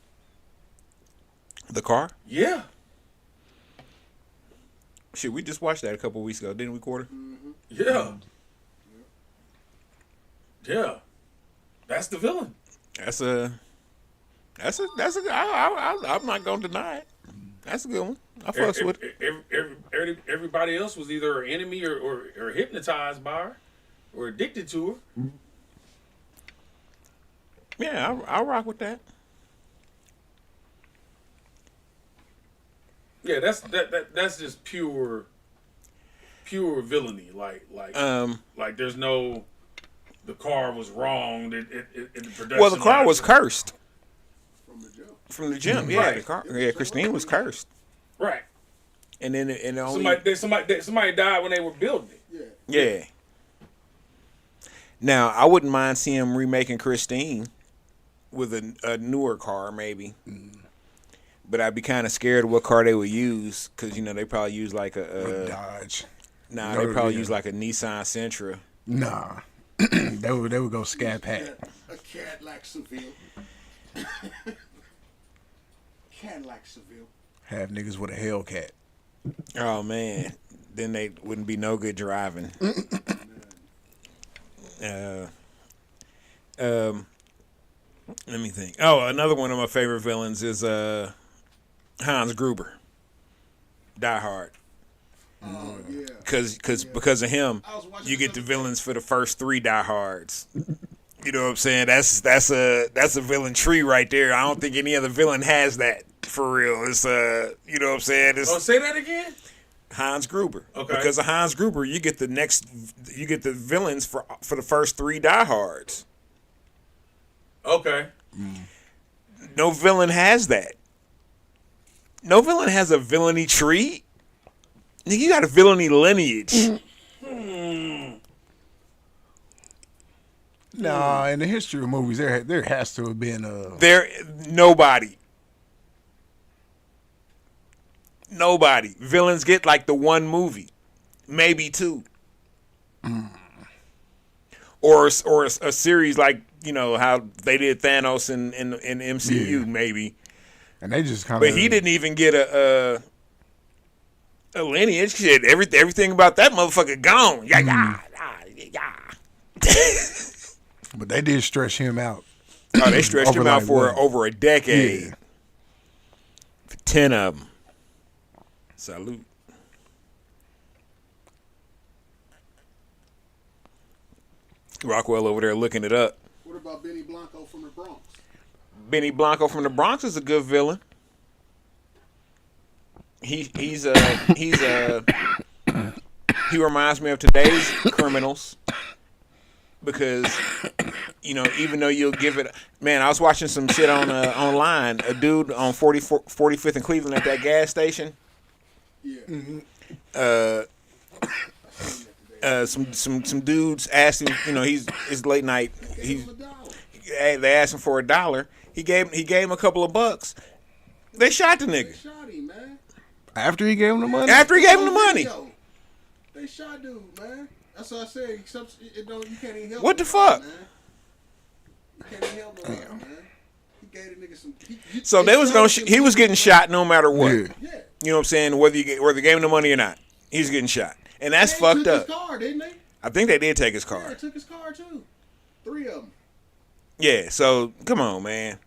Speaker 1: The Car.
Speaker 2: Yeah.
Speaker 1: Shit, we just watched that a couple weeks ago, didn't we, Quarter?
Speaker 2: Yeah. Yeah. That's the villain.
Speaker 1: I'm not gonna deny it. That's a good one. I fucks with it.
Speaker 2: Everybody else was either an enemy or hypnotized by her or addicted to her.
Speaker 1: Yeah, I'll rock with that.
Speaker 2: Yeah, that's just pure villainy. Like there's no. The car was wrong. The production.
Speaker 1: Well, the car was cursed
Speaker 4: From the jump.
Speaker 1: from the gym. Yeah,
Speaker 2: Right.
Speaker 1: the car. Yeah, Christine was cursed,
Speaker 2: right.
Speaker 1: and then it only
Speaker 2: Somebody died when they were building it.
Speaker 4: Yeah.
Speaker 1: yeah. Now I wouldn't mind seeing them remaking Christine with a newer car, maybe. But I'd be kind of scared of what car they would use, because they probably use like a
Speaker 5: Dodge.
Speaker 1: nah,
Speaker 5: No,
Speaker 1: they probably
Speaker 5: yeah.
Speaker 1: use like a Nissan Sentra.
Speaker 5: Nah. they would go Scat Pack.
Speaker 4: A Cadillac Seville. Cadillac Seville.
Speaker 5: Have niggas with a Hellcat.
Speaker 1: Oh man, then they wouldn't be no good driving. Let me think. Oh, another one of my favorite villains is Hans Gruber, Die Hard.
Speaker 4: Oh yeah.
Speaker 1: Because of him,
Speaker 4: I was watching
Speaker 1: you
Speaker 4: this
Speaker 1: get the
Speaker 4: other day.
Speaker 1: villains for the first 3 Die Hards. You know what I'm saying? That's a villain tree right there. I don't think any other villain has that for real. It's you know what I'm saying? It's
Speaker 2: Oh, say that again.
Speaker 1: Hans Gruber.
Speaker 2: Okay.
Speaker 1: Because of Hans Gruber, you get the villains for the first 3 Die Hards.
Speaker 2: Okay.
Speaker 1: No villain has that. No villain has a villainy tree. Nigga, you got a villainy lineage.
Speaker 5: Nah, in the history of movies, there has to have been a.
Speaker 1: Nobody. Villains get like the one movie, maybe 2, or a series like how they did Thanos in MCU,
Speaker 5: Yeah.
Speaker 1: maybe.
Speaker 5: And they just kind of.
Speaker 1: But he didn't even get a lineage. Shit, everything about that motherfucker gone. Yeah.
Speaker 5: But they did stretch him out.
Speaker 1: Oh, they stretched
Speaker 5: Over
Speaker 1: him out
Speaker 5: like
Speaker 1: for
Speaker 5: what?
Speaker 1: over a decade.
Speaker 5: Yeah.
Speaker 1: For 10 of them. Salute. Rockwell over there looking it up.
Speaker 4: What about Benny Blanco from the Bronx?
Speaker 1: Benny Blanco from the Bronx is a good villain. He reminds me of today's criminals, because even though you'll give it, man, I was watching some shit on online. A dude on 45th and Cleveland at that gas station.
Speaker 4: Yeah.
Speaker 1: Some dudes asked him. It's late night.
Speaker 4: Give him $1.
Speaker 1: They asked him for $1. He gave him a couple of bucks. They shot the
Speaker 4: They
Speaker 1: nigga
Speaker 4: shot him, man.
Speaker 5: After he gave him the money?
Speaker 1: after he gave him the money.
Speaker 4: Yo, they shot dude, man. That's what I said. Except you can't even help.
Speaker 1: What the
Speaker 4: nobody,
Speaker 1: fuck?
Speaker 4: Man. You can't even help nobody, man. He gave the nigga some.
Speaker 1: So they was he was getting shot no matter what.
Speaker 5: Yeah.
Speaker 4: Yeah.
Speaker 1: You know what I'm saying? Whether they gave him the money or not, he's getting shot, and that's
Speaker 4: They
Speaker 1: fucked
Speaker 4: took
Speaker 1: up.
Speaker 4: His car, didn't they?
Speaker 1: I think they did take his
Speaker 4: Yeah,
Speaker 1: car.
Speaker 4: they took his car too. 3 of them.
Speaker 1: Yeah. So come on, man.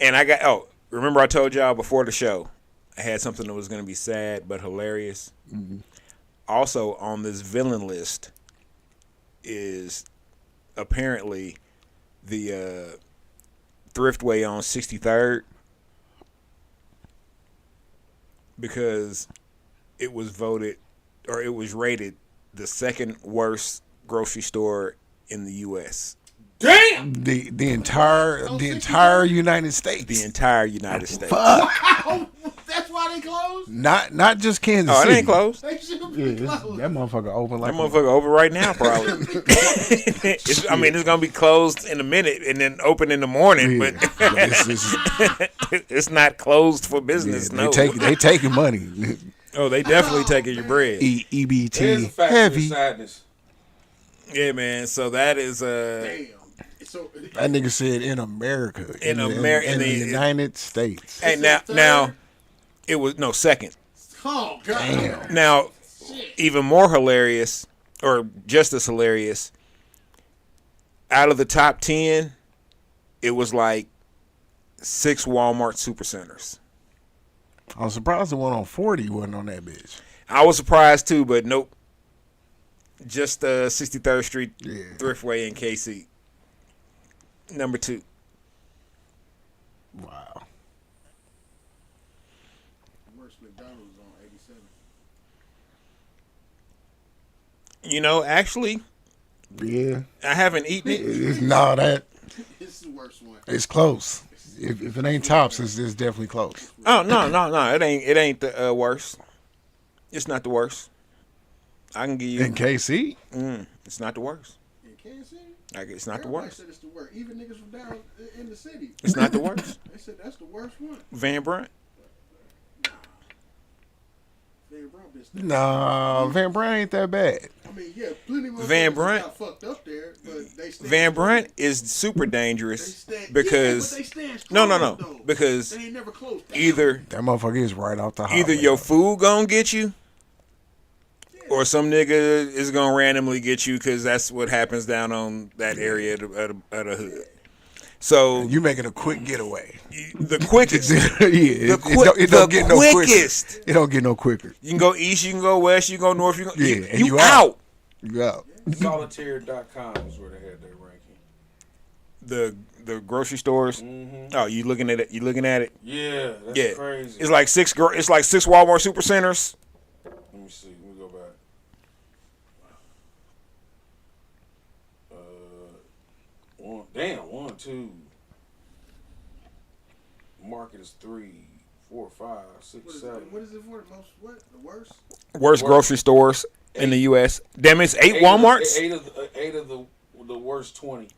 Speaker 1: And I got remember I told y'all before the show I had something that was going to be sad but hilarious. Also on this villain list is apparently the Thriftway on 63rd, because it was rated the second worst grocery store in the U.S.
Speaker 2: Damn.
Speaker 5: The entire United States.
Speaker 1: The entire United States.
Speaker 5: Fuck.
Speaker 4: That's why they closed.
Speaker 5: Not just Kansas
Speaker 1: Oh, it
Speaker 5: City.
Speaker 1: ain't closed.
Speaker 4: They should have
Speaker 5: Yeah,
Speaker 4: been
Speaker 5: it's-
Speaker 4: closed.
Speaker 5: that motherfucker open like
Speaker 1: That motherfucker over right now, probably. It's gonna be closed in a minute and then open in the morning,
Speaker 5: Yeah.
Speaker 1: but
Speaker 5: But it's
Speaker 1: it's not closed for business.
Speaker 5: yeah,
Speaker 1: No,
Speaker 5: they taking money.
Speaker 1: they definitely taking your bread.
Speaker 2: There's a
Speaker 5: EBT
Speaker 2: factor
Speaker 5: heavy.
Speaker 2: of sadness.
Speaker 1: Yeah, man. So that is
Speaker 4: Damn. So
Speaker 5: That nigga said in America.
Speaker 1: In
Speaker 5: the-
Speaker 1: America-
Speaker 5: in the
Speaker 1: in the-
Speaker 5: United States.
Speaker 1: Hey,
Speaker 4: Is it
Speaker 1: now
Speaker 4: third?
Speaker 1: it was second.
Speaker 4: Oh God.
Speaker 5: Damn.
Speaker 1: Now,
Speaker 4: Shit.
Speaker 1: even more hilarious, or just as hilarious, out of the top 10, it was like 6 Walmart supercenters.
Speaker 5: I'm surprised the one on 40 wasn't on that bitch.
Speaker 1: I was surprised too, but nope. Just 63rd Street
Speaker 5: Yeah.
Speaker 1: Thriftway in KC. Number 2.
Speaker 5: Wow.
Speaker 4: Worst McDonald's on 87.
Speaker 1: You know, actually,
Speaker 5: Yeah.
Speaker 1: I haven't eaten it.
Speaker 5: No, that
Speaker 4: It's the worst one.
Speaker 5: it's close. If it ain't tops, it's definitely close.
Speaker 1: Oh no. It ain't the worst. It's not the worst. I can give you.
Speaker 5: In KC,
Speaker 1: It's not the worst.
Speaker 4: In Kansas City,
Speaker 1: It's not the
Speaker 4: everybody
Speaker 1: worst.
Speaker 4: said it's the worst. Even niggas from down in the city,
Speaker 1: It's not the worst.
Speaker 4: they said that's the worst one.
Speaker 1: Van Brunt.
Speaker 4: Van Brunt bitch. That-
Speaker 5: nah, Van Brand ain't that bad.
Speaker 4: I mean, yeah, plenty of
Speaker 1: Van
Speaker 4: motherfuckers
Speaker 1: Brunt-
Speaker 4: got fucked up there, but they stand
Speaker 1: Van
Speaker 4: strong.
Speaker 1: Brunt is super
Speaker 4: They
Speaker 1: dangerous
Speaker 4: stand,
Speaker 1: because
Speaker 4: yeah, but they stand
Speaker 1: no,
Speaker 4: strong, though.
Speaker 1: because
Speaker 4: they ain't never close. down.
Speaker 1: either
Speaker 5: That motherfucker is right off the highway.
Speaker 1: either your food gonna get you, or some nigga is gonna randomly get you because that's what happens down on that area of the hood. So
Speaker 5: You making a quick getaway.
Speaker 1: the quickest,
Speaker 5: Yeah, it
Speaker 1: the
Speaker 5: don't get no
Speaker 1: quickest.
Speaker 5: quicker. It don't get no quicker.
Speaker 1: You can go east, you can go west, you can go north, you can go.
Speaker 5: Yeah,
Speaker 1: you,
Speaker 5: and
Speaker 1: you
Speaker 5: you
Speaker 1: out.
Speaker 5: You out.
Speaker 2: Solitaire.com is where they had their ranking.
Speaker 1: The grocery stores. Oh, you looking at it? You looking at it?
Speaker 2: Yeah, that's
Speaker 1: Yeah,
Speaker 2: crazy.
Speaker 1: it's like 6. It's like 6 Walmart supercenters.
Speaker 2: Let me see. Let me go back. One, two. Market is 3, 4, 5, 6,
Speaker 4: What is
Speaker 2: 7.
Speaker 4: it? What is it for? The most? What? The worst?
Speaker 1: Worst grocery stores in the U.S. Damn, it's 8 Walmarts
Speaker 2: Eight of the worst 20.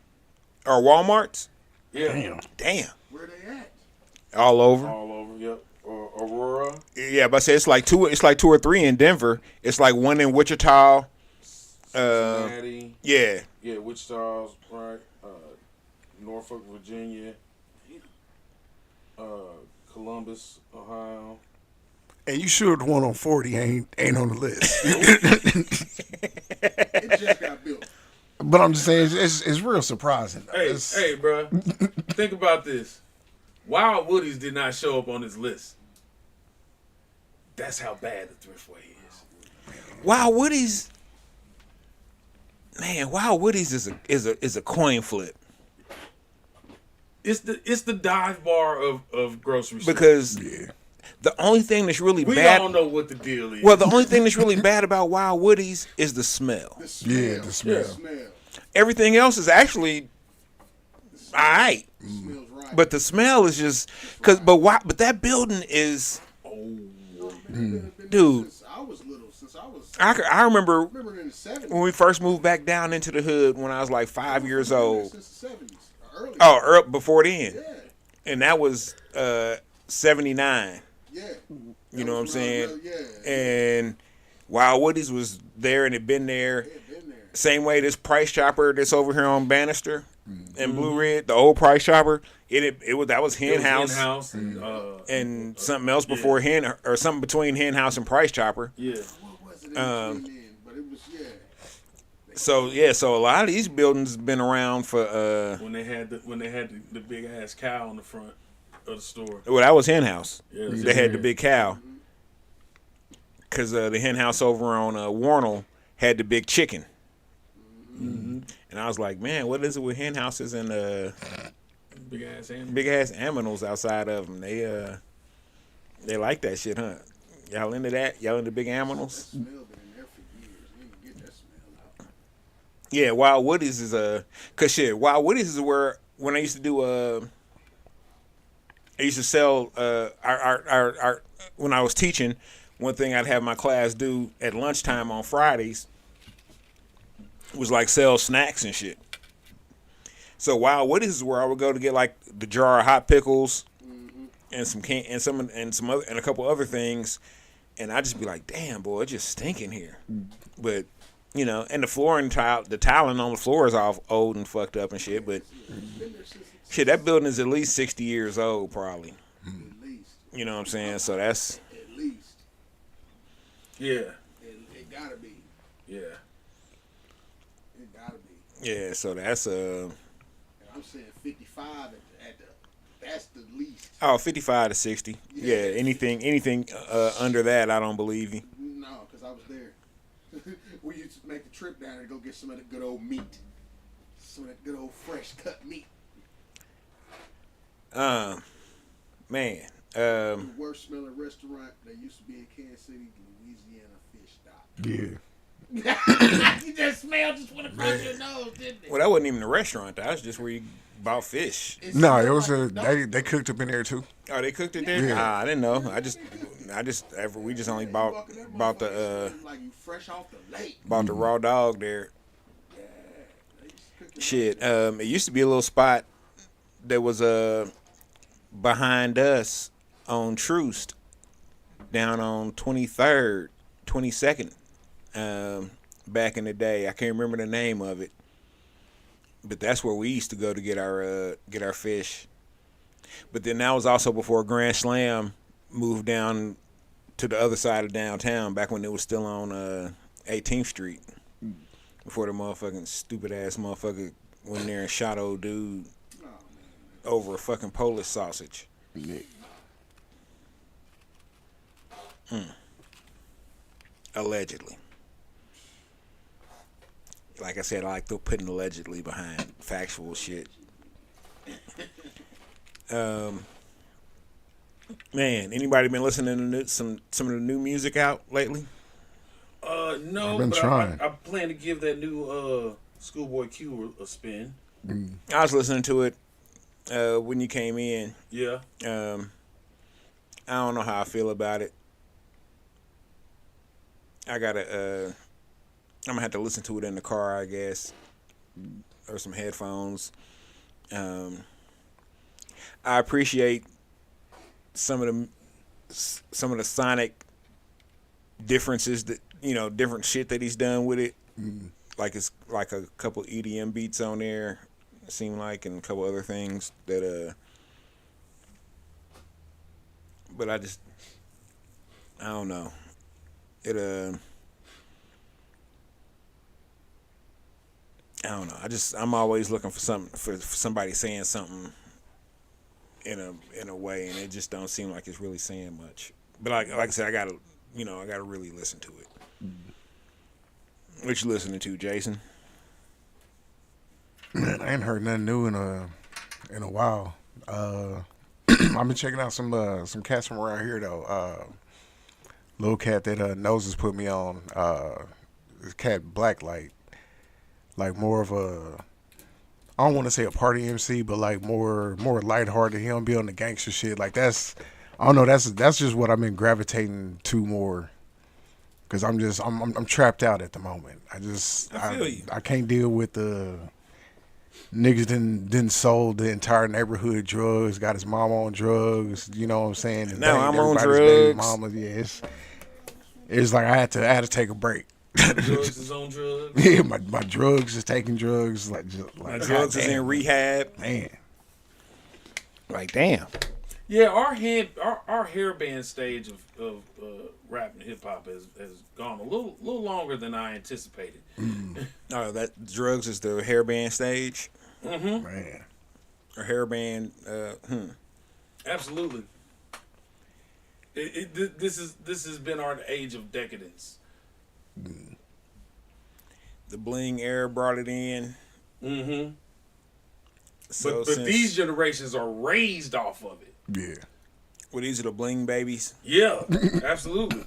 Speaker 1: or Walmarts.
Speaker 2: Yeah.
Speaker 1: Damn,
Speaker 4: Where they at?
Speaker 1: all over.
Speaker 2: All over. Yep. Aurora.
Speaker 1: Yeah, but I say it's like 2. It's like 2 or 3 in Denver. It's like 1 in Wichita.
Speaker 2: Cincinnati.
Speaker 1: Yeah,
Speaker 2: Yeah, Wichita's right. Norfolk, Virginia. Columbus, Ohio.
Speaker 5: And you sure the one on 40 ain't on the list.
Speaker 4: It just got built.
Speaker 5: But I'm just saying, it's real surprising. Though.
Speaker 2: Hey, bro. Think about this. Wild Woodies did not show up on this list. That's how bad the Thriftway is.
Speaker 1: Wild Woodies. Man, Wild Woodies is a coin flip
Speaker 2: It's the dive bar of grocery stores.
Speaker 1: because the only thing that's really
Speaker 2: We
Speaker 1: bad.
Speaker 2: don't know what the deal is.
Speaker 1: Well, the only thing that's really bad about Wild Woodies is the smell.
Speaker 4: The smell.
Speaker 5: Yeah, the smell.
Speaker 4: The smell.
Speaker 1: Everything else is actually all right,
Speaker 4: The smells right.
Speaker 1: but the smell is just but that building is dude.
Speaker 4: Since I was little,
Speaker 1: I remember
Speaker 4: remember in the 70s.
Speaker 1: when we first moved back down into the hood when I was like 5 years old.
Speaker 4: Since the 70s. Early.
Speaker 1: Oh, before then,
Speaker 4: Yeah.
Speaker 1: and that was 79.
Speaker 4: Yeah.
Speaker 1: You know what I'm saying?
Speaker 4: Yeah.
Speaker 1: And Wild Woodies was there and it been there.
Speaker 4: They had been there.
Speaker 1: Same way this Price Chopper that's over here on Bannister and Blue Ridge, the old Price Chopper, that was Hen House
Speaker 2: House
Speaker 1: and something else before Hen or something between Hen House and Price Chopper.
Speaker 2: yeah.
Speaker 4: What was it in between then? But it was,
Speaker 1: So a lot of these buildings been around for
Speaker 2: When they had the big ass cow on the front of the store.
Speaker 1: well, that was Hen House.
Speaker 2: Yeah,
Speaker 1: They had the big cow. Cause the Hen House over on Warnell had the big chicken. And I was like, man, what is it with hen houses and
Speaker 2: Big ass animal.
Speaker 1: big ass animals outside of them? They like that shit, huh? Y'all into that? Y'all into big animals?
Speaker 4: smell been in there for years. You ain't get that smell out.
Speaker 1: Yeah, Wild Woodies is cause shit, Wild Woodies is where when I used to do I used to sell our when I was teaching, one thing I'd have my class do at lunchtime on Fridays was like sell snacks and shit. So Wild Woodies is where I would go to get like the jar of hot pickles and some and a couple other things, and I just be like, damn boy, it's just stinking here. But you know, and the tiling on the floor is all old and fucked up and shit. But shit, that building is at least 60 years old, probably.
Speaker 4: At least.
Speaker 1: You know what I'm saying? So that's
Speaker 4: At least.
Speaker 2: Yeah.
Speaker 4: It gotta be.
Speaker 2: Yeah.
Speaker 4: It gotta be.
Speaker 1: yeah. So that's
Speaker 4: And I'm saying 55 at the That's the least.
Speaker 1: Oh, 55 to 60. Yeah, anything under that, I don't believe you.
Speaker 4: No, because I was there. We used to make the trip down there to go get some of the good old meat. Some of that good old fresh cut meat.
Speaker 1: Man.
Speaker 4: The worst smelling restaurant that used to be in Kansas City, Louisiana Fish Dock.
Speaker 5: Yeah.
Speaker 4: You just smelled just went across your nose, didn't it?
Speaker 1: Well, that wasn't even a restaurant. That was just where you bought fish.
Speaker 5: No, it was they cooked up in there too.
Speaker 1: Oh, they cooked it there?
Speaker 5: Yeah.
Speaker 1: I didn't know. We just only bought the
Speaker 4: like you fresh off the lake.
Speaker 1: bought the raw dog there. Shit. It used to be a little spot that was behind us on Troost, down on 23rd, 22nd. Back in the day, I can't remember the name of it, but that's where we used to go to get our fish. But then that was also before Grand Slam moved down to the other side of downtown, back when it was still on 18th Street. Before the motherfucking stupid ass motherfucker went there and shot old dude over a fucking Polish sausage. Allegedly. Like I said, I like putting allegedly behind factual shit. Man, anybody been listening to some of the new music out lately?
Speaker 2: No,
Speaker 5: I've been
Speaker 2: but
Speaker 5: trying.
Speaker 2: I plan to give that new Schoolboy Q a spin.
Speaker 1: I was listening to it when you came in.
Speaker 2: Yeah.
Speaker 1: I don't know how I feel about it. I'm gonna have to listen to it in the car, I guess, or some headphones. I appreciate some of the sonic differences that different shit that he's done with it. Like it's like a couple EDM beats on there, it seemed like, and a couple other things that but I don't know. I don't know. I'm always looking for somebody saying something in a way, and it just don't seem like it's really saying much. But like I said, I gotta really listen to it. What you listening to, Jason?
Speaker 5: Man, I ain't heard nothing new in a while. I've been checking out some cats from around here though. Little cat that Noses put me on. This cat Blacklight, like more of a, I don't want to say a party MC, but like more lighthearted. He don't be on the gangster shit. Like I don't know. That's just what I've been gravitating to more. Cause I'm trapped out at the moment. I
Speaker 1: feel you.
Speaker 5: I can't deal with the niggas didn't sold the entire neighborhood drugs. Got his mom on drugs. You know what I'm saying? And
Speaker 1: now I'm on
Speaker 5: everybody's baby
Speaker 1: drugs.
Speaker 5: Mama, yeah, it's like I had to take a break.
Speaker 2: Drugs is on drugs.
Speaker 5: Yeah, my drugs is taking drugs. Like
Speaker 1: My drugs is in rehab.
Speaker 5: Man,
Speaker 1: Like damn.
Speaker 2: Yeah, our hairband stage of rap and hip hop has gone a little longer than I anticipated.
Speaker 1: Oh, that drugs is the hairband stage,
Speaker 5: man.
Speaker 1: or hairband.
Speaker 2: Absolutely. This has been our age of decadence.
Speaker 1: The bling era brought it in.
Speaker 2: Mm-hmm.
Speaker 1: So
Speaker 2: But these generations are raised off of it.
Speaker 5: Yeah.
Speaker 1: well, these are the bling babies.
Speaker 2: Yeah, absolutely.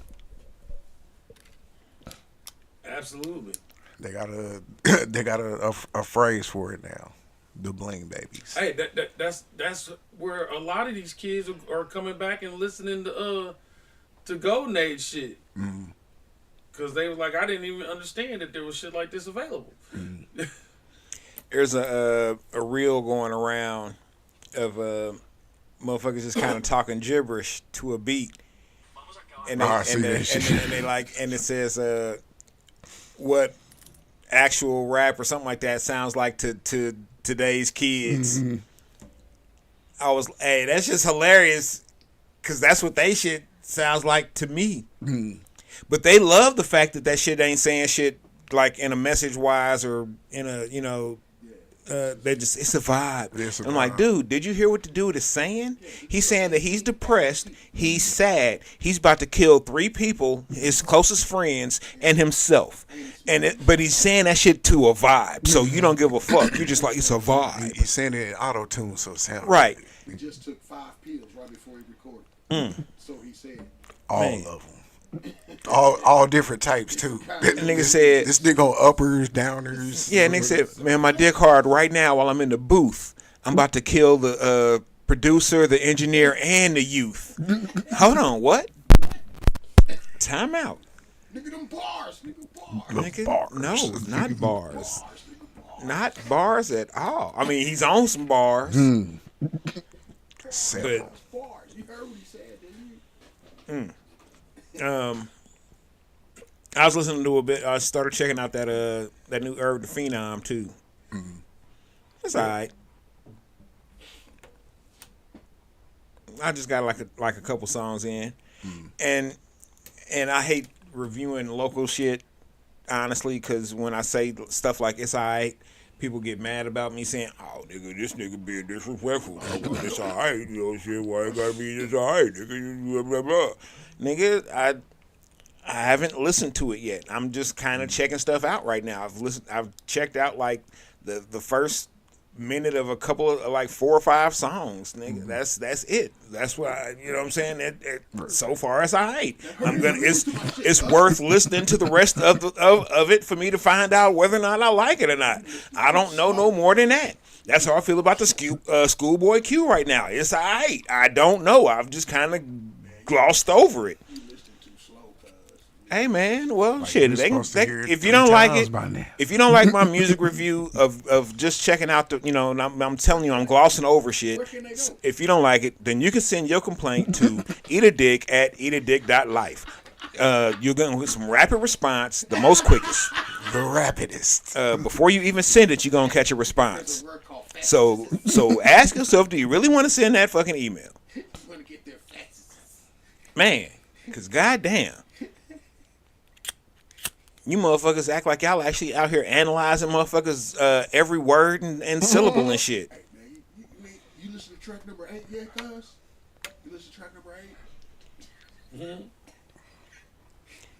Speaker 2: Absolutely.
Speaker 5: They got a phrase for it now. The bling babies.
Speaker 2: Hey, that's where a lot of these kids are coming back and listening to Golden Age shit. Cause they was like, I didn't even understand that there was shit like this available.
Speaker 1: There's a reel going around of motherfuckers just kind of talking gibberish to a beat, and it says what actual rap or something like that sounds like to today's kids. Hey, that's just hilarious, because that's what they shit sounds like to me. But they love the fact that shit ain't saying shit like in a message wise or in a it's a vibe.
Speaker 5: It's a
Speaker 1: I'm like,
Speaker 5: vibe.
Speaker 1: dude, did you hear what the dude is saying? He's saying that he's depressed, he's sad, he's about to kill 3 people, his closest friends, and himself. But he's saying that shit to a vibe, so you don't give a fuck. You're just like, it's a vibe.
Speaker 5: He's saying it in auto tune, so it sounds
Speaker 1: Right.
Speaker 4: He just took 5 pills right before he recorded. So he said.
Speaker 5: all
Speaker 1: Man.
Speaker 5: of them. All different types too.
Speaker 1: That nigga said,
Speaker 5: This nigga on uppers, downers.
Speaker 1: yeah, nigga said, man, my dick hard right now while I'm in the booth. I'm about to kill the producer, the engineer, and the youth. Hold on, what? Time out.
Speaker 4: Nigga, them bars. Nigga, bars.
Speaker 1: Nigga,
Speaker 5: Bars.
Speaker 1: no, not bars.
Speaker 4: Bars, nigga, bars.
Speaker 1: Not bars at all. I mean, he's on some bars.
Speaker 5: Several.
Speaker 4: Bars. You heard what he said, didn't you?
Speaker 1: I was listening to a bit. I started checking out that new Herb the Phenom too. It's alright. I just got like a couple songs in, and I hate reviewing local shit honestly, because when I say stuff like it's alright, people get mad about me saying, "Oh, nigga, this nigga being disrespectful. It's alright, you know shit. Why it gotta be this alright, nigga? Blah blah blah." Nigga, I haven't listened to it yet. I'm just kind of checking stuff out right now. I've checked out like the first minute of a couple of like 4 or 5 songs, nigga. That's it. That's what you know what I'm saying. So far it's alright. It's worth listening to the rest of it for me to find out whether or not I like it or not. I don't know no more than that. That's how I feel about the Schoolboy Q right now. It's alright. I don't know. I've just kind of glossed over it. Hey man, well
Speaker 5: Like,
Speaker 1: shit.
Speaker 5: you're supposed to hear it
Speaker 1: If you
Speaker 5: 3
Speaker 1: don't like
Speaker 5: times
Speaker 1: it,
Speaker 5: by now.
Speaker 1: if you don't like my music review of just checking out the, and I'm telling you, I'm glossing over shit.
Speaker 4: Where can they go?
Speaker 1: If you don't like it, then you can send your complaint to eatadick@eatadick.life. You're gonna get some rapid response, the most quickest.
Speaker 5: The rapidest.
Speaker 1: Before you even send it, you're gonna catch a
Speaker 4: There's
Speaker 1: response.
Speaker 4: a word called fast.
Speaker 1: So ask yourself, do you really want to send that fucking email,
Speaker 4: You want to get there fast.
Speaker 1: man? Because goddamn. You motherfuckers act like y'all actually out here analyzing motherfuckers every word and syllable and shit.
Speaker 4: Hey, man, you listen to track number 8 yet, cuz? You listen to track number 8?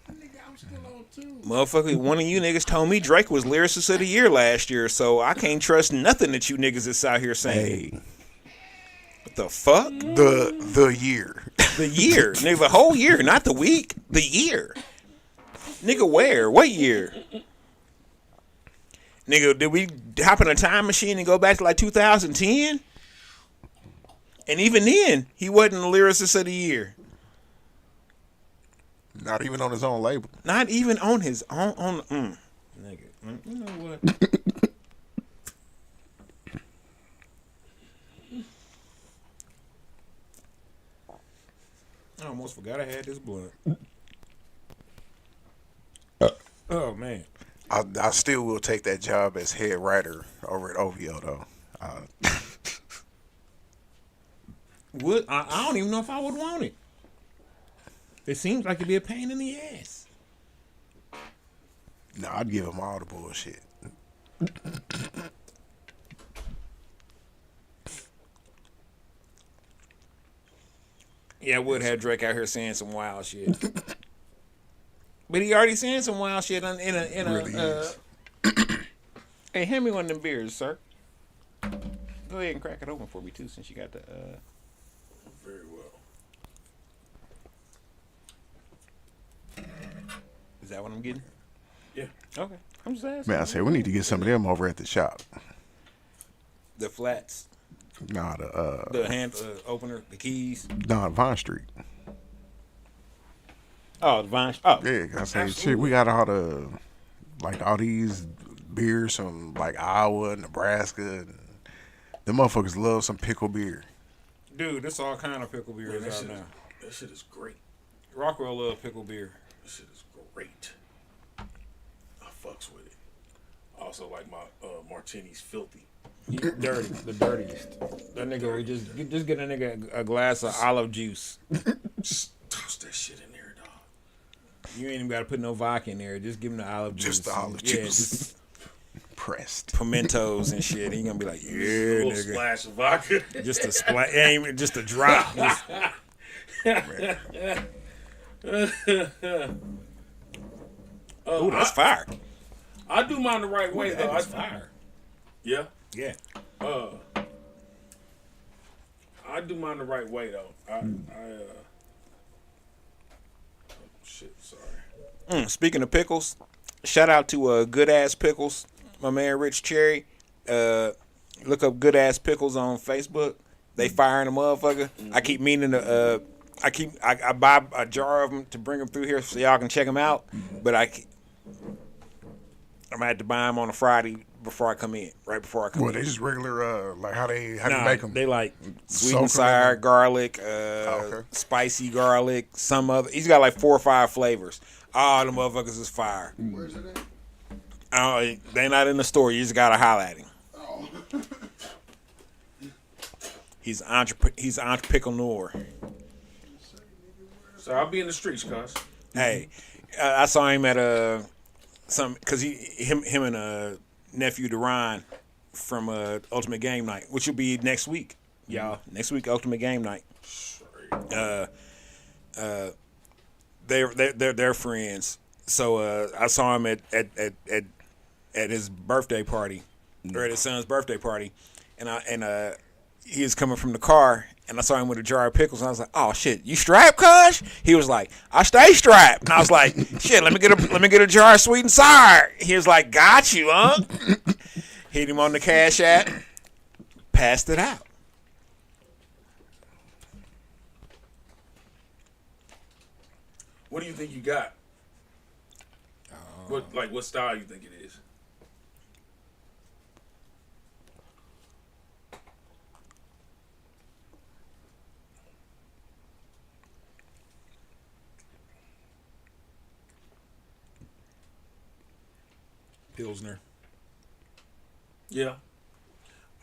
Speaker 4: Nigga, I'm still on 2.
Speaker 1: Motherfucker, one of you niggas told me Drake was Lyricist of the Year last year, so I can't trust nothing that you niggas is out here saying.
Speaker 5: Hey,
Speaker 1: What the fuck?
Speaker 5: the year.
Speaker 1: The year. Nigga, the whole year, not the week. The year. Nigga, where? What year? Nigga, did we hop in a time machine and go back to like 2010? And even then, he wasn't the Lyricist of the Year.
Speaker 5: Not even on his own label.
Speaker 1: Not even on his own. Nigga, you know what? I almost forgot I had this blunt. Oh man.
Speaker 5: I still will take that job as head writer over at OVO though.
Speaker 1: Would I don't even know if I would want it. It seems like it'd be a pain in the ass.
Speaker 5: No, I'd give him all the bullshit.
Speaker 1: Yeah, I would have Drake out here saying some wild shit. But he already saying some wild shit in a
Speaker 5: Really is.
Speaker 1: Hey, hand me one of them beers, sir. Go ahead and crack it open for me too, since you got the
Speaker 2: Very well.
Speaker 1: Is that what I'm getting?
Speaker 2: Yeah.
Speaker 1: Okay. I'm just asking.
Speaker 5: Man, I said we need to get some of them over at the shop.
Speaker 1: The flats,
Speaker 5: Nah,
Speaker 1: the hand opener, the keys.
Speaker 5: Vine Street.
Speaker 1: Oh, the vine. Oh,
Speaker 5: Yeah, I say shit. We got all the all these beers from like Iowa, Nebraska. And them motherfuckers love some pickle beer.
Speaker 1: dude, there's all kind of pickle beers
Speaker 2: Man,
Speaker 1: out now.
Speaker 2: that shit is great.
Speaker 1: Rockwell love pickle beer.
Speaker 2: That shit is great. I fucks with it. I also like my martinis filthy.
Speaker 1: Dirty, the dirtiest. That nigga would just get a nigga a glass of olive juice.
Speaker 2: Just toss that shit in there, dog.
Speaker 1: You ain't even got to put no vodka in there. Just give him the olive juice.
Speaker 5: Just the olive
Speaker 1: Yeah,
Speaker 5: juice.
Speaker 1: just
Speaker 5: pressed.
Speaker 1: pimentos and shit. He gonna be like,
Speaker 2: A
Speaker 1: yeah,
Speaker 2: little
Speaker 1: nigga.
Speaker 2: splash of vodka.
Speaker 1: Just a splash, ain't just a drop. Just- Ooh, that's fire.
Speaker 2: I do mine the right way though.
Speaker 1: That's fire.
Speaker 2: Yeah.
Speaker 1: Yeah.
Speaker 2: I do mine the right way though. Oh, shit, sorry.
Speaker 1: Speaking of pickles, shout out to Good Ass Pickles, my man Rich Cherry. Look up Good Ass Pickles on Facebook. They firing a motherfucker. I keep meaning to. I buy a jar of them to bring them through here so y'all can check them out. But I'm gonna have to buy them on a Friday before I come in. Right before I come
Speaker 5: Well,
Speaker 1: in.
Speaker 5: they just regular, like how you make them.
Speaker 1: They like sweet
Speaker 5: Soak 'em
Speaker 1: and sour
Speaker 5: in-
Speaker 1: garlic,
Speaker 5: okay.
Speaker 1: spicy garlic, some other. He's got like 4 or 5 flavors. All the motherfuckers is fire.
Speaker 4: Where's it at?
Speaker 1: They not in the store. You just gotta holler at him.
Speaker 4: Oh.
Speaker 1: He's entrepreneur.
Speaker 2: So I'll be in the streets, cuz.
Speaker 1: Hey, I saw him at some because him and nephew Duran from Ultimate Game Night, which will be next week, y'all. Next week, Ultimate Game Night. They're friends. So I saw him at his birthday party, or at his son's birthday party, and he was coming from the car, and I saw him with a jar of pickles, and I was like, "Oh shit, you strapped, cuz?" He was like, "I stay strapped," and I was like, "Shit, let me get a jar of sweet and sour." He was like, "Got you, huh?" Hit him on the Cash App, passed it out.
Speaker 2: What do you think you got? What style you think it is?
Speaker 1: Pilsner.
Speaker 2: Yeah.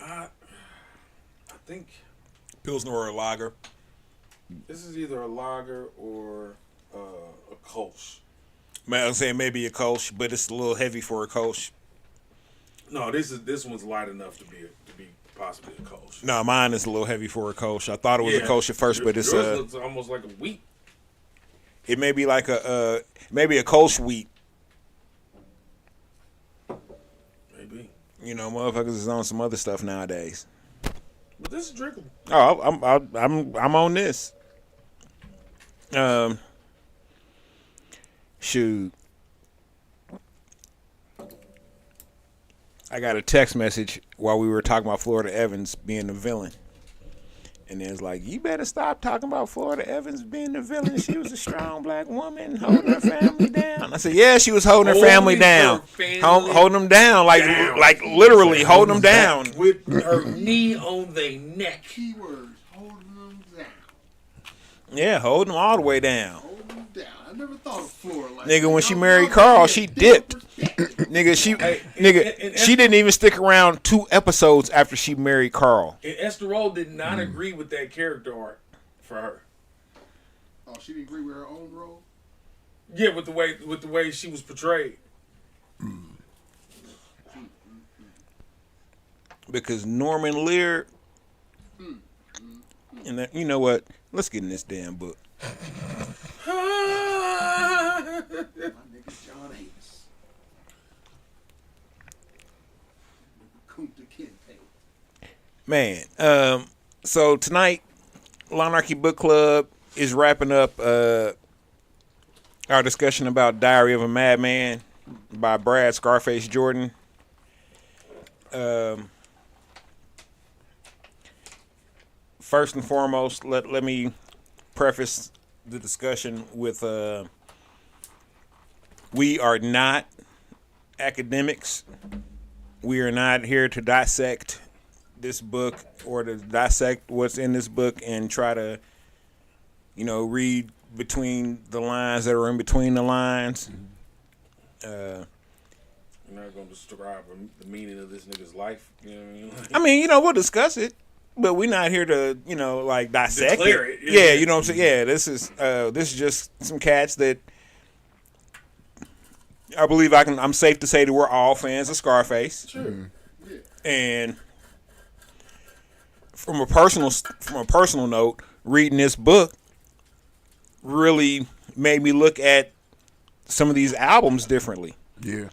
Speaker 2: I think
Speaker 1: Pilsner or a lager.
Speaker 2: this is either a lager or a Kolsch.
Speaker 1: Man, I'm saying maybe a Kolsch, but it's a little heavy for a Kolsch.
Speaker 2: No, this one's light enough to be possibly a Kolsch.
Speaker 1: No, mine is a little heavy for a Kolsch. I thought it was a Kolsch at first, but it's
Speaker 2: yours looks almost like a wheat.
Speaker 1: it may be like a maybe a Kolsch wheat.
Speaker 2: Maybe.
Speaker 1: You know, motherfuckers is on some other stuff nowadays.
Speaker 2: But this is drinkable.
Speaker 1: Oh, I'm on this. Shoot. I got a text message while we were talking about Florida Evans being the villain. And it's like, you better stop talking about Florida Evans being the villain. She was a strong black woman holding her family down. I said, yeah, she was holding her family down. Holding them down. Like literally holding them down.
Speaker 2: With her knee on their neck.
Speaker 4: Keywords, holding them down.
Speaker 1: Yeah, holding them all the way down.
Speaker 4: Holding them down. I never thought of Flora like
Speaker 1: Nigga,
Speaker 4: that.
Speaker 1: when she
Speaker 4: Y'all
Speaker 1: married
Speaker 4: got
Speaker 1: Carl,
Speaker 4: a
Speaker 1: she
Speaker 4: different
Speaker 1: dipped.
Speaker 4: perspective.
Speaker 1: Nigga, she didn't even stick around 2 episodes after she married Carl.
Speaker 2: And Esther Roll did not agree with that character arc for her.
Speaker 4: Oh, she didn't agree with her own role?
Speaker 2: Yeah, with the way she was portrayed.
Speaker 1: Because Norman Lear, and that, you know what? Let's get in this damn book.
Speaker 4: My nigga John Avis. Kunta Kinte.
Speaker 1: Man, so tonight, Lawnarchy Book Club is wrapping up our discussion about Diary of a Madman by Brad Scarface Jordan. First and foremost, let me preface the discussion with we are not academics. We are not here to dissect this book or to dissect what's in this book and try to, read between the lines that are in between the lines.
Speaker 2: You're not going to describe the meaning of this nigga's life. You know what I mean?
Speaker 1: I mean, we'll discuss it, but we're not here to, dissect
Speaker 2: Declare
Speaker 1: it.
Speaker 2: it.
Speaker 1: Yeah, you know what I'm saying? Yeah, this is just some cats that I believe I'm safe to say that we're all fans of Scarface.
Speaker 2: Sure.
Speaker 4: Yeah.
Speaker 1: And from a personal note, reading this book really made me look at some of these albums differently.
Speaker 5: Yeah.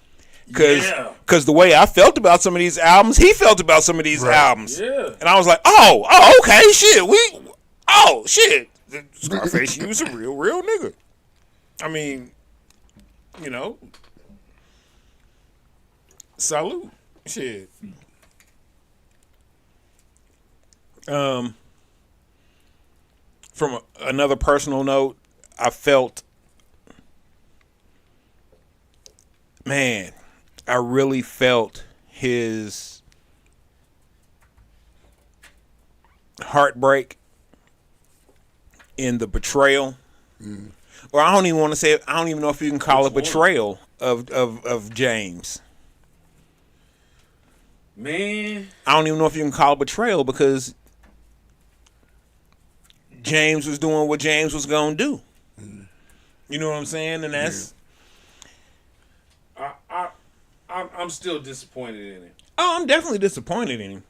Speaker 1: Because the way I felt about some of these albums, he felt about some of these albums.
Speaker 2: Yeah.
Speaker 1: And I was like, okay, shit. Scarface, he was a real nigga. I mean, you know, salute. Shit. From another personal note, I felt, man, I really felt his heartbreak in the betrayal. Or I don't even want to say it, I don't even know if you can call it betrayal of James.
Speaker 2: Man.
Speaker 1: I don't even know if you can call it betrayal because James was doing what James was going to do. You know what I'm saying? And that's...
Speaker 2: I'm still disappointed in him.
Speaker 1: Oh, I'm definitely disappointed in him.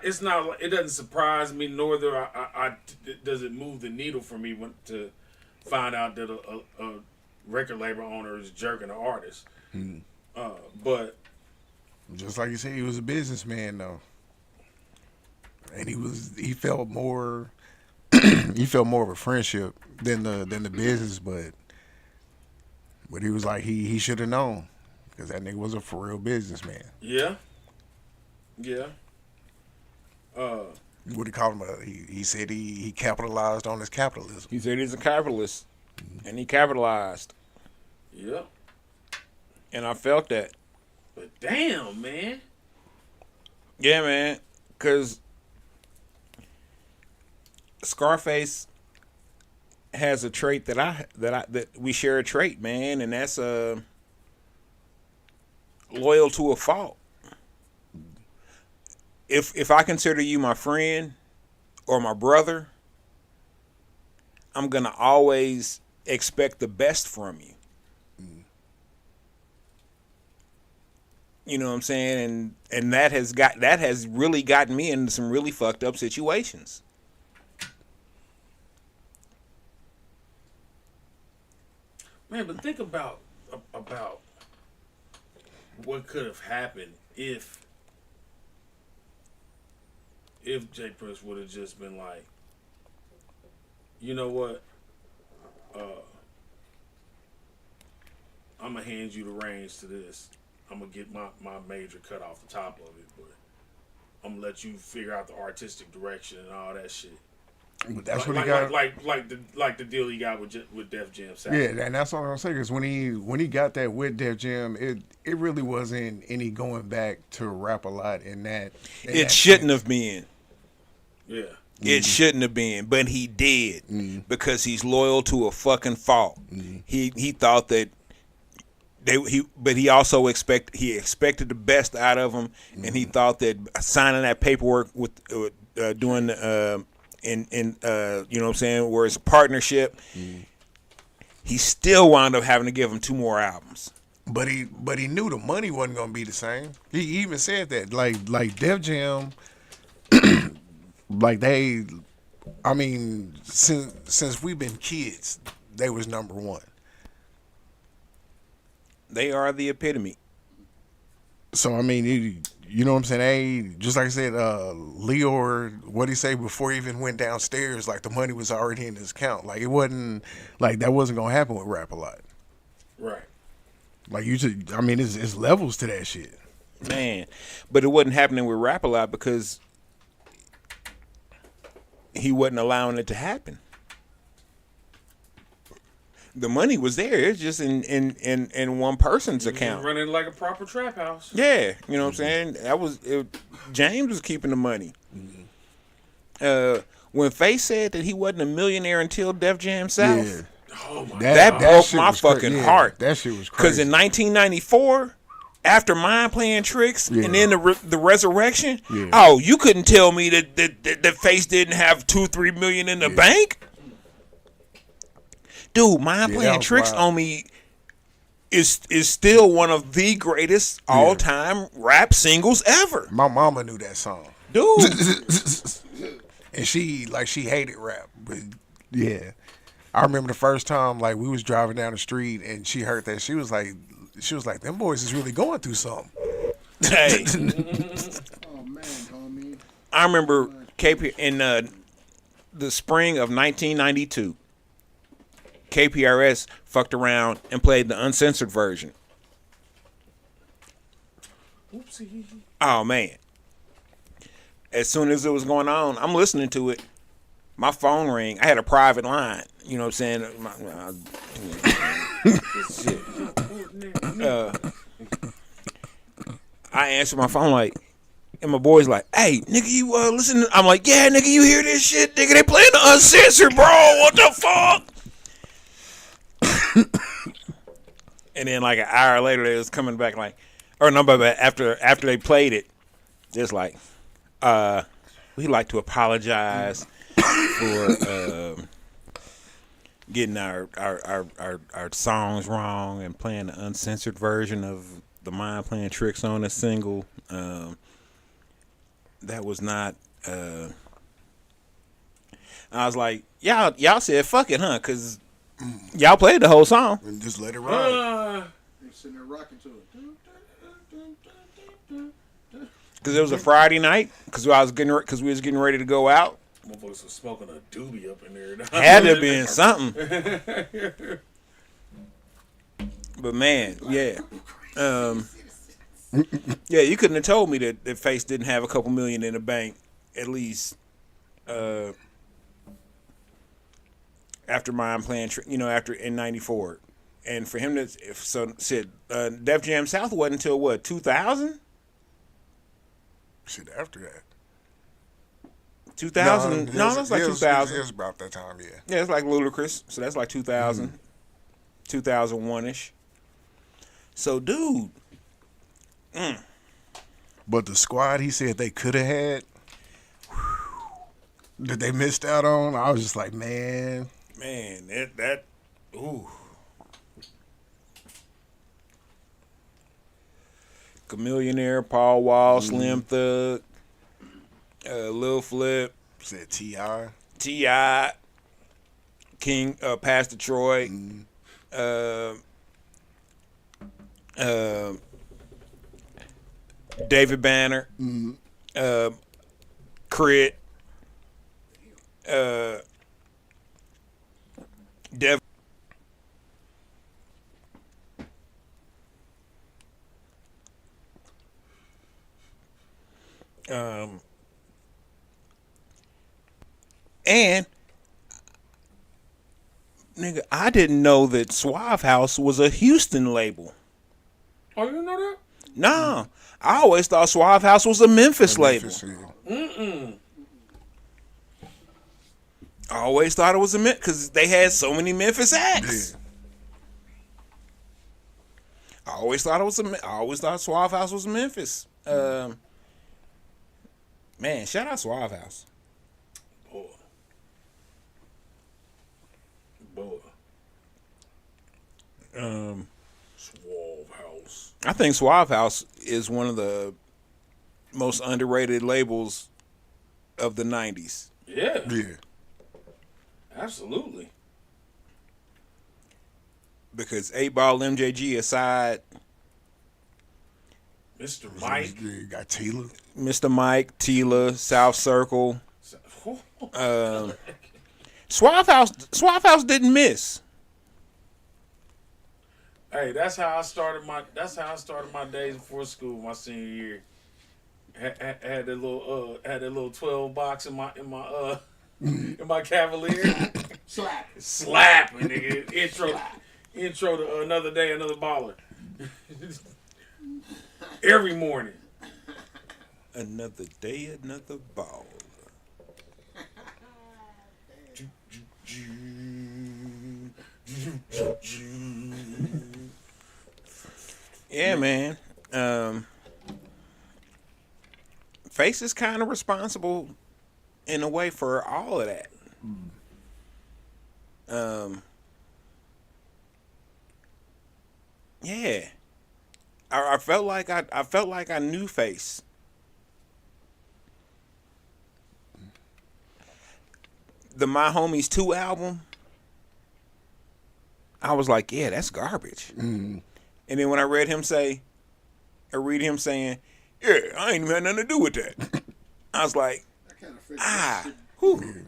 Speaker 2: It's not. It doesn't surprise me, nor does it move the needle for me to find out that a record label owner is jerking an artist. But
Speaker 5: just like you said, he was a businessman though, and he felt more of a friendship than the business, but he was like he should have known because that nigga was a for real businessman.
Speaker 2: Yeah.
Speaker 5: What he called him? He said he capitalized on his capitalism.
Speaker 1: He said he's a capitalist, and he capitalized.
Speaker 2: Yeah.
Speaker 1: And I felt that.
Speaker 2: But damn, man.
Speaker 1: Yeah, man. Because Scarface has a trait that we share a trait, man, and that's loyal to a fault. If I consider you my friend or my brother, I'm gonna always expect the best from you. You know what I'm saying? And that has really gotten me into some really fucked up situations.
Speaker 2: Man, but think about what could have happened if J. Prince would have just been like, you know what, I'm gonna hand you the reins to this. I'm gonna get my major cut off the top of it, but I'm gonna let you figure out the artistic direction and all that shit.
Speaker 5: But that's
Speaker 2: like,
Speaker 5: what he got.
Speaker 2: Like the deal he got with Def Jam South.
Speaker 5: Yeah, and that's what I'm saying. Because when he got that with Def Jam, it really wasn't any going back to Rap a Lot in that.
Speaker 1: It shouldn't have been.
Speaker 2: Yeah.
Speaker 1: It shouldn't have been, but he did because he's loyal to a fucking fault. He thought that but he also expected the best out of him, and he thought that signing that paperwork with doing you know what I'm saying, where it's a partnership, he still wound up having to give him 2 more albums.
Speaker 5: But he knew the money wasn't gonna be the same. He even said that like Def Jam. Like since we've been kids, they was number one.
Speaker 1: They are the epitome.
Speaker 5: So I mean, you know what I'm saying? Just like I said, Leor, what he say before he even went downstairs, like the money was already in his account. Like it wasn't like that wasn't gonna happen with Rap a Lot.
Speaker 2: Right.
Speaker 5: Like it's levels to that shit,
Speaker 1: man. But it wasn't happening with Rap a Lot because he wasn't allowing it to happen. The money was there. It's just in one person's account.
Speaker 2: Running like a proper trap house.
Speaker 1: Yeah, you know what I'm saying? James was keeping the money. When Face said that he wasn't a millionaire until Def Jam South,
Speaker 5: yeah.
Speaker 2: Oh my
Speaker 1: that broke my fucking heart.
Speaker 5: That shit was crazy.
Speaker 1: Because in 1994, after Mind Playing Tricks and then the Resurrection, you couldn't tell me that Face didn't have $2-3 million in the bank. dude, Mind
Speaker 5: Yeah,
Speaker 1: Playing
Speaker 5: that was
Speaker 1: Tricks
Speaker 5: wild.
Speaker 1: on Me is still one of the greatest all time rap singles ever,
Speaker 5: My mama knew that song.
Speaker 1: dude.
Speaker 5: And she hated rap, but yeah, I remember the first time like we was driving down the street and she heard that she was like, them boys is really going through something.
Speaker 1: Hey,
Speaker 4: Oh man, homie.
Speaker 1: I remember KP in the spring of 1992. KPRS fucked around and played the uncensored version.
Speaker 2: Oopsie.
Speaker 1: Oh man! As soon as it was going on, I'm listening to it. My phone rang. I had a private line. You know what I'm saying? I answered my phone like, and my boy's like, "Hey, nigga, you listen?" I'm like, "Yeah, nigga, you hear this shit? Nigga, they playing the uncensored, bro. What the fuck?" And then like an hour later, they was coming back like, or no, but after they played it, just like, we'd like to apologize for getting our songs wrong and playing the uncensored version of the Mind Playing Tricks on a single. That was not. I was like, y'all said fuck it, huh? Because y'all played the whole song.
Speaker 5: And just let it ride.
Speaker 4: They're sitting there rocking to it.
Speaker 1: Because it was a Friday night. Because we was getting ready to go out.
Speaker 2: Motherfuckers was smoking a doobie up in there.
Speaker 1: Had to been something. But man, yeah. Yeah, you couldn't have told me that Face didn't have a couple million in the bank, at least, after Mind Playing, after in '94, and for him to said Def Jam South wasn't until what 2000.
Speaker 5: Shit, after that.
Speaker 1: 2000? No, that's like 2000.
Speaker 5: It was about that time, yeah.
Speaker 1: Yeah, it's like Ludacris, so that's like 2000, 2001-ish. So, dude.
Speaker 5: But the squad he said they could have had, that they missed out on, I was just like, man.
Speaker 1: Man, ooh. Chameleonaire, Paul Wall, Slim Thug, Lil Flip,
Speaker 5: Said T.I.
Speaker 1: T.I., King, Pastor Troy, David Banner, Crit, Dev. And nigga, I didn't know that Suave House was a Houston label.
Speaker 2: Oh, you didn't know that?
Speaker 1: No, I always thought Suave House was a Memphis label. I always thought it was a because they had so many Memphis acts.
Speaker 5: Yeah.
Speaker 1: I always thought Suave House was Memphis. Man, shout out Suave House.
Speaker 2: Boy. Suave House.
Speaker 1: I think Suave House is one of the most underrated labels of the 90s.
Speaker 2: Yeah.
Speaker 5: Yeah.
Speaker 2: Absolutely.
Speaker 1: Because 8-Ball MJG aside,
Speaker 2: Mr. Mike.
Speaker 5: You got Tila.
Speaker 1: Mr. Mike, Tila, South Circle, Suave House didn't miss.
Speaker 2: Hey, that's how I started my days before school, my senior year. Had that little 12 box in my in my Cavalier. Slapping, nigga. Intro to Another Day, Another Baller. Every morning.
Speaker 1: Another day, another ball. Yeah, man. Face is kind of responsible in a way for all of that. Yeah. I felt like I felt like I knew Face. The My Homies 2 album, I was like, yeah, that's garbage. And then when I read him saying, yeah, I ain't even had nothing to do with that. I was like,
Speaker 4: I kind of figured that shit.
Speaker 1: whew.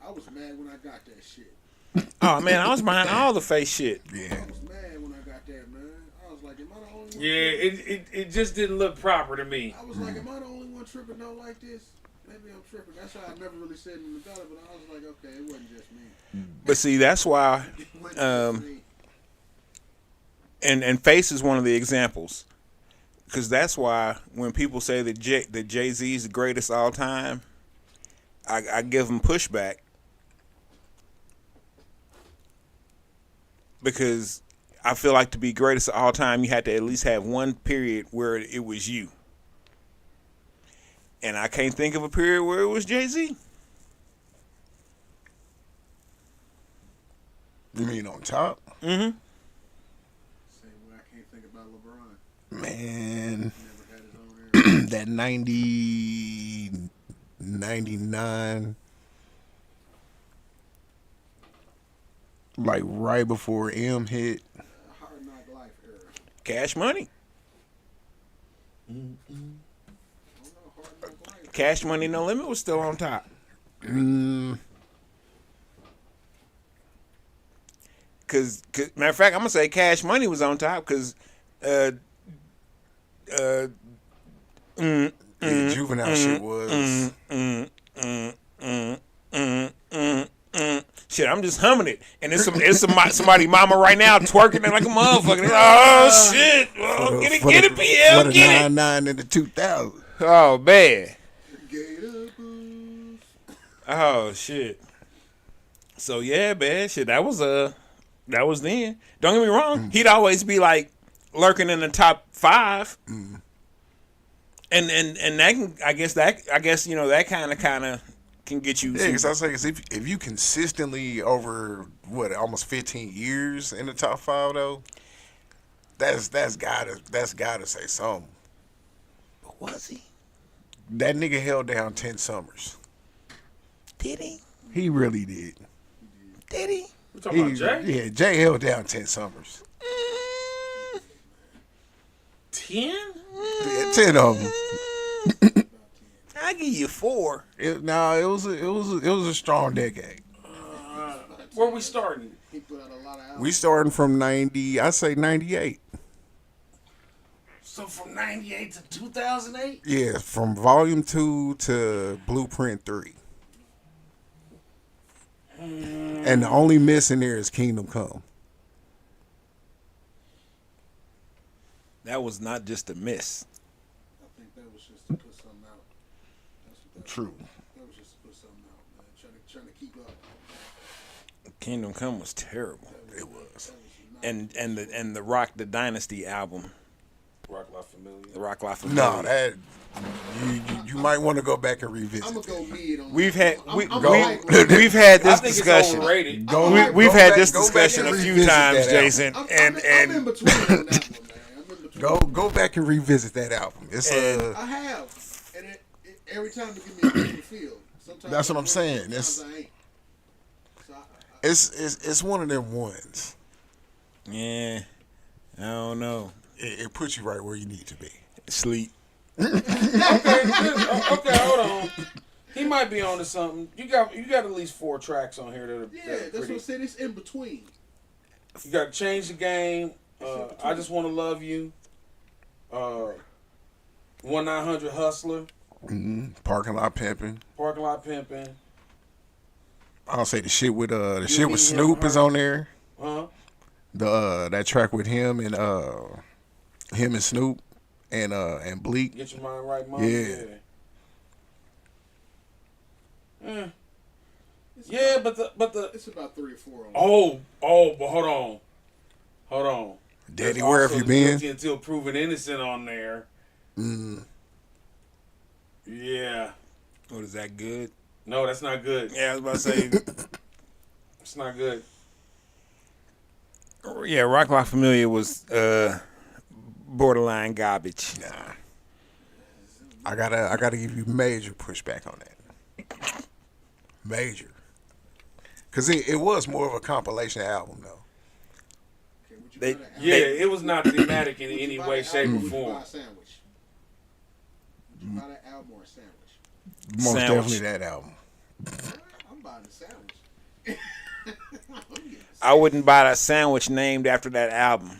Speaker 4: I was mad when I got that shit.
Speaker 1: Oh man, I was behind all the Face shit.
Speaker 5: Yeah.
Speaker 4: I was mad when I got that, man. I was like, am I the only one?
Speaker 2: Yeah, it just didn't look proper to me.
Speaker 4: I was like, am I the only one tripping out like this? Maybe I'm tripping. That's why I never really said anything about it, but I was like, okay, it wasn't just me.
Speaker 1: But see, that's why,
Speaker 4: It wasn't just me.
Speaker 1: and Face is one of the examples, because that's why when people say that Jay-Z is the greatest all time, I give them pushback, because I feel like to be greatest of all time, you had to at least have one period where it was you. And I can't think of a period where it was Jay-Z.
Speaker 5: You mean on top?
Speaker 1: Mm-hmm.
Speaker 4: Same way I can't think about LeBron.
Speaker 5: Man,
Speaker 4: Never had his own era.
Speaker 5: that 90, 99, like right before M hit.
Speaker 4: Hard Knock Life era.
Speaker 1: Cash Money.
Speaker 4: I don't know, Hard Knock Life.
Speaker 1: Cash Money No Limit was still on top. Cause matter of fact, I'm gonna say Cash Money was on top because
Speaker 5: The Juvenile shit was.
Speaker 1: shit, I'm just humming it, and it's somebody mama right now twerking it like a motherfucker. Oh shit! Oh, get it, PL, get it!
Speaker 5: 99 and the 2000.
Speaker 1: Oh man!
Speaker 4: Gator Boots.
Speaker 1: Oh shit! So yeah, man, shit. That was then. Don't get me wrong. He'd always be like lurking in the top 5. And that can, I guess you know that kind of can get you.
Speaker 5: Yeah, because I say if you consistently over almost 15 years in the top 5 though, that's gotta say something.
Speaker 1: Was he?
Speaker 5: That nigga held down 10 summers.
Speaker 1: Did he?
Speaker 5: He really did.
Speaker 1: Did he?
Speaker 2: We're talking about Jay?
Speaker 5: Yeah, Jay held down 10 summers.
Speaker 2: 10?
Speaker 5: Yeah, 10 of them.
Speaker 1: I give you 4.
Speaker 5: It was a strong decade.
Speaker 2: Where we starting?
Speaker 4: He put out a lot of albums.
Speaker 5: We starting from 90. I say 98.
Speaker 2: So from 98 to 2008?
Speaker 5: Yeah, from Volume 2 to Blueprint 3. And the only miss in there is Kingdom Come.
Speaker 1: That was not just a miss.
Speaker 4: I think that was just to put something out. That's what that
Speaker 5: True.
Speaker 4: Was. That was just to put something out, man. Trying to keep up.
Speaker 1: Kingdom Come was terrible.
Speaker 5: It was.
Speaker 1: And the Rock the Dynasty album,
Speaker 2: Rock La Familia.
Speaker 1: the Rock La Familia.
Speaker 5: No, that you might want to go back and revisit.
Speaker 4: I'm gonna go mid on.
Speaker 1: We've
Speaker 4: that.
Speaker 1: had
Speaker 4: I'm
Speaker 1: we've
Speaker 4: hype on that.
Speaker 1: had this
Speaker 2: I think
Speaker 1: discussion.
Speaker 2: it's overrated.
Speaker 1: We've
Speaker 5: Go
Speaker 1: had
Speaker 5: back-
Speaker 1: this
Speaker 5: go back
Speaker 1: discussion
Speaker 5: and
Speaker 1: a few
Speaker 5: revisit
Speaker 1: times,
Speaker 5: that
Speaker 1: Jason,
Speaker 4: I'm
Speaker 1: and
Speaker 4: in between on that one, man. I'm in between.
Speaker 5: Go back and revisit that album. It's
Speaker 4: I have, and every time it gives me a different feel. Sometimes
Speaker 5: That's what I'm
Speaker 4: I
Speaker 5: saying.
Speaker 4: win, sometimes I ain't. So
Speaker 5: it's one of them ones.
Speaker 1: yeah, I don't know.
Speaker 5: It puts you right where you need to be.
Speaker 1: Sleep.
Speaker 2: Okay, hold on. He might be on to something. You got at least 4 tracks on here that are,
Speaker 4: yeah,
Speaker 2: that are
Speaker 4: that's what
Speaker 2: pretty.
Speaker 4: I said. It's in between.
Speaker 2: You got Change the Game. I Just Want to Love You. 1-900 Hustler.
Speaker 5: Parking lot pimping.
Speaker 2: Parking Lot Pimping.
Speaker 5: I'll say the shit with
Speaker 2: Me,
Speaker 5: Snoop
Speaker 2: Him,
Speaker 5: is
Speaker 2: Her.
Speaker 5: on there.
Speaker 2: Huh?
Speaker 5: That track with him and Snoop and Bleak.
Speaker 2: Get Your Mind Right, Mom.
Speaker 5: Yeah.
Speaker 2: Yeah, but the
Speaker 4: It's about 3 or 4 on.
Speaker 2: but hold on.
Speaker 5: Daddy,
Speaker 2: There's
Speaker 5: where have
Speaker 2: also
Speaker 5: you been?
Speaker 2: Guilty Until Proven Innocent on there. Yeah.
Speaker 1: What is that good?
Speaker 2: No, that's not good.
Speaker 1: Yeah, I was about to say.
Speaker 2: It's not good.
Speaker 1: Yeah, Rock La Familia was borderline garbage.
Speaker 5: Nah. I gotta give you major pushback on that. Major. Cause it was more of a compilation album though.
Speaker 4: Okay, would you
Speaker 1: They-
Speaker 4: buy the album?
Speaker 2: Yeah, it was not thematic in
Speaker 4: Would you
Speaker 2: any
Speaker 4: buy
Speaker 2: way,
Speaker 4: the
Speaker 2: shape,
Speaker 4: album
Speaker 2: or
Speaker 4: Would you buy
Speaker 2: form.
Speaker 4: a sandwich? Would you buy that album or a sandwich?
Speaker 5: Most
Speaker 1: Sandwich.
Speaker 5: definitely that album.
Speaker 4: Alright, I'm buying a sandwich. I'm getting a
Speaker 1: I wouldn't buy a sandwich named after that album.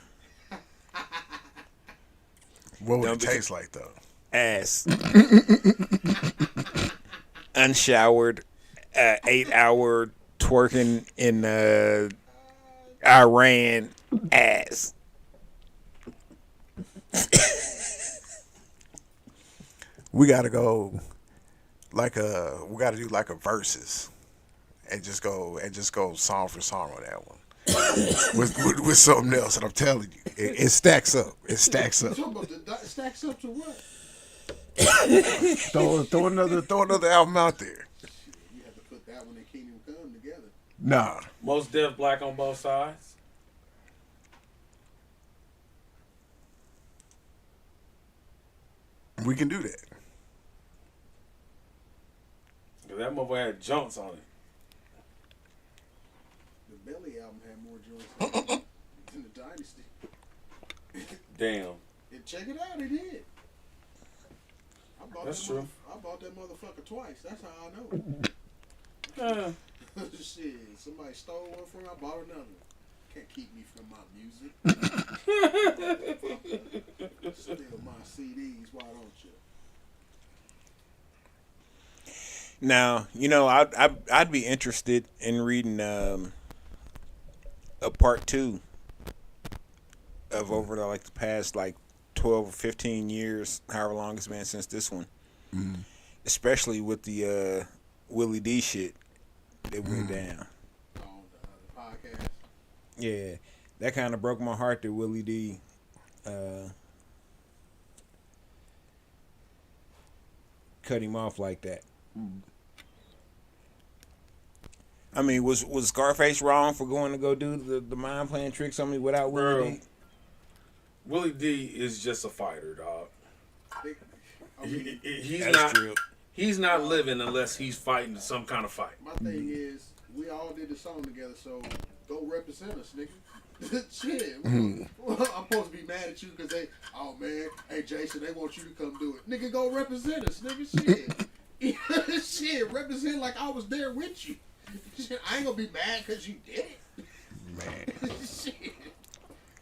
Speaker 5: What would
Speaker 1: Don't
Speaker 5: it
Speaker 1: be-
Speaker 5: taste like though?
Speaker 1: Ass. Unshowered, 8-hour twerking in Iran ass.
Speaker 5: We gotta go we gotta do like a verses and just go song for song on that one. with something else, and I'm telling you, it stacks up. It stacks up.
Speaker 4: You talking about the stacks up to what?
Speaker 5: Throw another album out there.
Speaker 4: You have to put that one and Kingdom Come together.
Speaker 5: Nah.
Speaker 2: Most Def Black on both sides.
Speaker 5: We can do that.
Speaker 2: 'Cause that motherfucker had jumps on it.
Speaker 4: The Belly album had more joints than the Dynasty.
Speaker 2: Damn.
Speaker 4: And check it out, it did.
Speaker 2: That's true.
Speaker 4: I bought that motherfucker twice. That's how I know. Shit, somebody stole one from me. I bought another one. Can't keep me from my music. Steal my CDs. Why don't you?
Speaker 1: Now, I'd be interested in reading a part 2 of over the past 12 or 15 years, however long it's been since this one.
Speaker 5: Mm-hmm.
Speaker 1: Especially with the Willie D shit that went down.
Speaker 4: On the podcast.
Speaker 1: Yeah, that kind of broke my heart that Willie D cut him off like that. I mean, was Scarface wrong for going to go do the mind playing tricks on me without Willie
Speaker 2: Bro.
Speaker 1: D?
Speaker 2: Willie D is just a fighter, dog.
Speaker 4: I mean,
Speaker 2: He's not living unless he's fighting some kind of fight.
Speaker 4: my thing is, we all did the song together, so go represent us, nigga. Shit. I'm supposed to be mad at you because oh man, hey Jason, they want you to come do it. Nigga, go represent us, nigga. Shit. Shit, represent like I was there with you. Shit, I ain't gonna be mad because you did it.
Speaker 5: Man.
Speaker 4: Shit.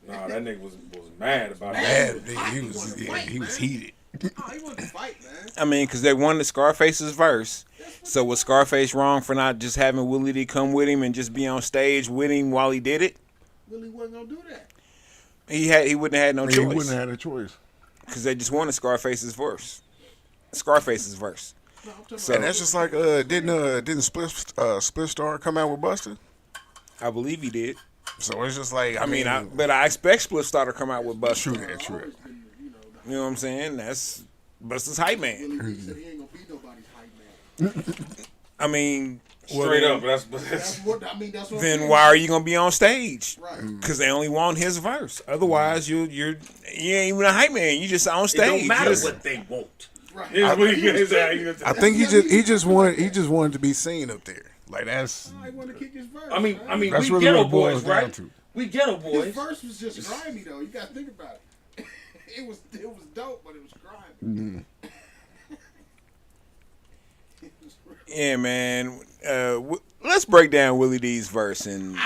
Speaker 2: Nah, that nigga was mad about
Speaker 5: Mad,
Speaker 2: that.
Speaker 5: he was heated.
Speaker 4: Oh, he wanted to fight, man.
Speaker 1: I mean, because they wanted Scarface's verse. So was Scarface wrong for not just having Willie D come with him and just be on stage with him while he did it?
Speaker 4: Willie wasn't gonna do that.
Speaker 1: He wouldn't have had no
Speaker 5: He
Speaker 1: choice.
Speaker 5: wouldn't have had a choice.
Speaker 1: Because they just wanted Scarface's verse. Scarface's verse.
Speaker 4: No, I'm talking
Speaker 1: So-
Speaker 5: And that's just like didn't Split Star come out with Buster?
Speaker 1: I believe he did.
Speaker 5: So it's just like
Speaker 1: I mean, I expect Split Star to come out with Buster.
Speaker 5: true that, true that.
Speaker 4: always been,
Speaker 1: You know what I'm saying? That's Buster's hype man.
Speaker 4: Willie D said he ain't gonna be nobody's hype man.
Speaker 1: I mean,
Speaker 2: Straight up,
Speaker 4: That's
Speaker 2: that's
Speaker 4: what I mean. That's what. I'm
Speaker 1: then
Speaker 4: saying.
Speaker 1: why are you gonna be on stage?
Speaker 4: Right.
Speaker 1: Because they only want his verse. Otherwise, you ain't even a hype man. You just on
Speaker 2: it
Speaker 1: stage.
Speaker 2: don't matter
Speaker 1: You just-
Speaker 2: what they want.
Speaker 4: Right.
Speaker 2: Is what he gonna say.
Speaker 5: I think he just wanted to be seen up there. Like that's
Speaker 4: I want to kick his verse.
Speaker 2: I mean,
Speaker 5: That's
Speaker 2: we
Speaker 5: really
Speaker 2: ghetto
Speaker 5: what it boils
Speaker 2: boys,
Speaker 5: down
Speaker 2: right?
Speaker 5: to.
Speaker 2: We ghetto
Speaker 4: his
Speaker 2: boys.
Speaker 4: verse was just grimy though. You got to think about it. It was dope, but it was grimy. It was real.
Speaker 1: Yeah, man. Let's break down Willie D's verse and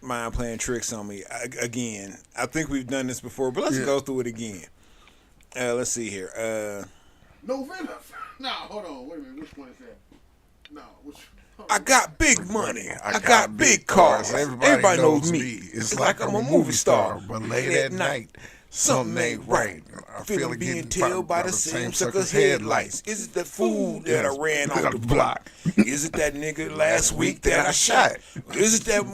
Speaker 1: mind playing tricks on me again. I think we've done this before, but let's go through it again. Let's see here.
Speaker 4: November. Nah, hold on. Wait a minute. Which one is that? No, which?
Speaker 1: I got big money. I got big cars. Everybody knows me. It's like I'm a movie star.
Speaker 5: But late at night, something ain't right. I feel like
Speaker 1: being
Speaker 5: getting
Speaker 1: tailed by the same sucker's headlights. Is it that fool that I ran on the block? Is it that nigga last week that I shot? Is it that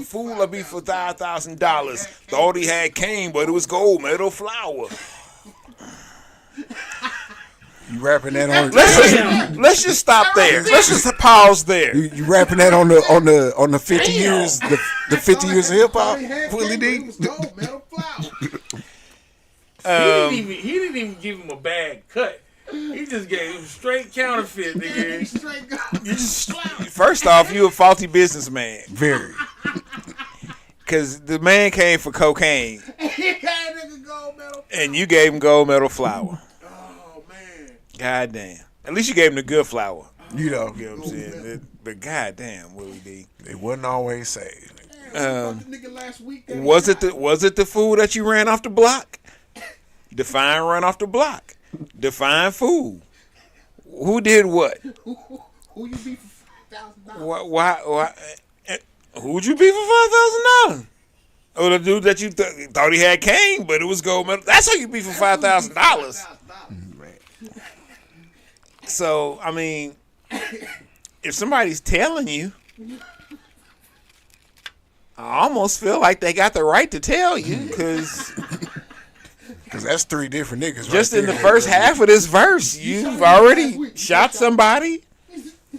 Speaker 1: fool I beat for $5,000? Thought he had cane, but it was gold medal flour.
Speaker 5: You rapping that on?
Speaker 1: Let's just stop there. Let's just pause there.
Speaker 5: You rapping that on the 50 years the 50 years of hip hop? Willie D.
Speaker 4: It was gold, metal flower.
Speaker 2: He didn't even give him a bad cut. He just gave him straight counterfeit, nigga.
Speaker 4: Straight gold.
Speaker 1: First off, you a faulty businessman.
Speaker 5: Very.
Speaker 1: Because the man came for cocaine,
Speaker 4: He got nigga gold metal.
Speaker 1: and you gave him gold medal flour.
Speaker 4: Oh man.
Speaker 1: God damn. At least you gave him the good flour.
Speaker 5: You know,
Speaker 1: You know what I'm saying? But god damn, Willie D.
Speaker 5: they wasn't always saved.
Speaker 4: Damn, the nigga last week. that he
Speaker 1: Was it
Speaker 4: got.
Speaker 1: the food that you ran off the block? Define run off the block. Define food. Who did what?
Speaker 4: Who you be for $5,000?
Speaker 1: Why who'd you be for $5,000? Oh, the dude that you thought he had cane, but it was gold medal. That's how you be for $5,000. So, I mean, if somebody's telling you, I almost feel like they got the right to tell you, because
Speaker 5: that's three different niggas.
Speaker 1: just
Speaker 5: right
Speaker 1: in the
Speaker 5: there.
Speaker 1: first half of this verse, you've already shot somebody,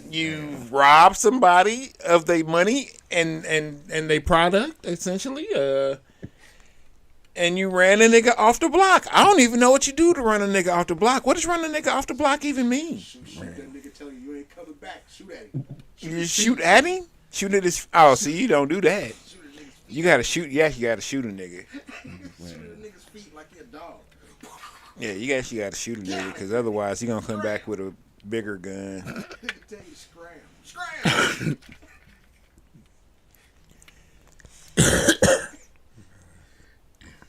Speaker 1: you robbed somebody of their money and their product, essentially, and you ran a nigga off the block. I don't even know what you do to run a nigga off the block. What does run a nigga off the block even mean?
Speaker 4: Shoot that nigga, tell you ain't coming back. Shoot at him.
Speaker 1: You shoot at him? Shoot at his... Oh, see, you don't do that. You gotta shoot... Yeah, you gotta shoot a nigga.
Speaker 4: Shoot at a nigga's feet like he a dog.
Speaker 1: Yeah, you actually gotta shoot a nigga, because otherwise he gonna come back with a bigger gun.
Speaker 4: Nigga tell you scram.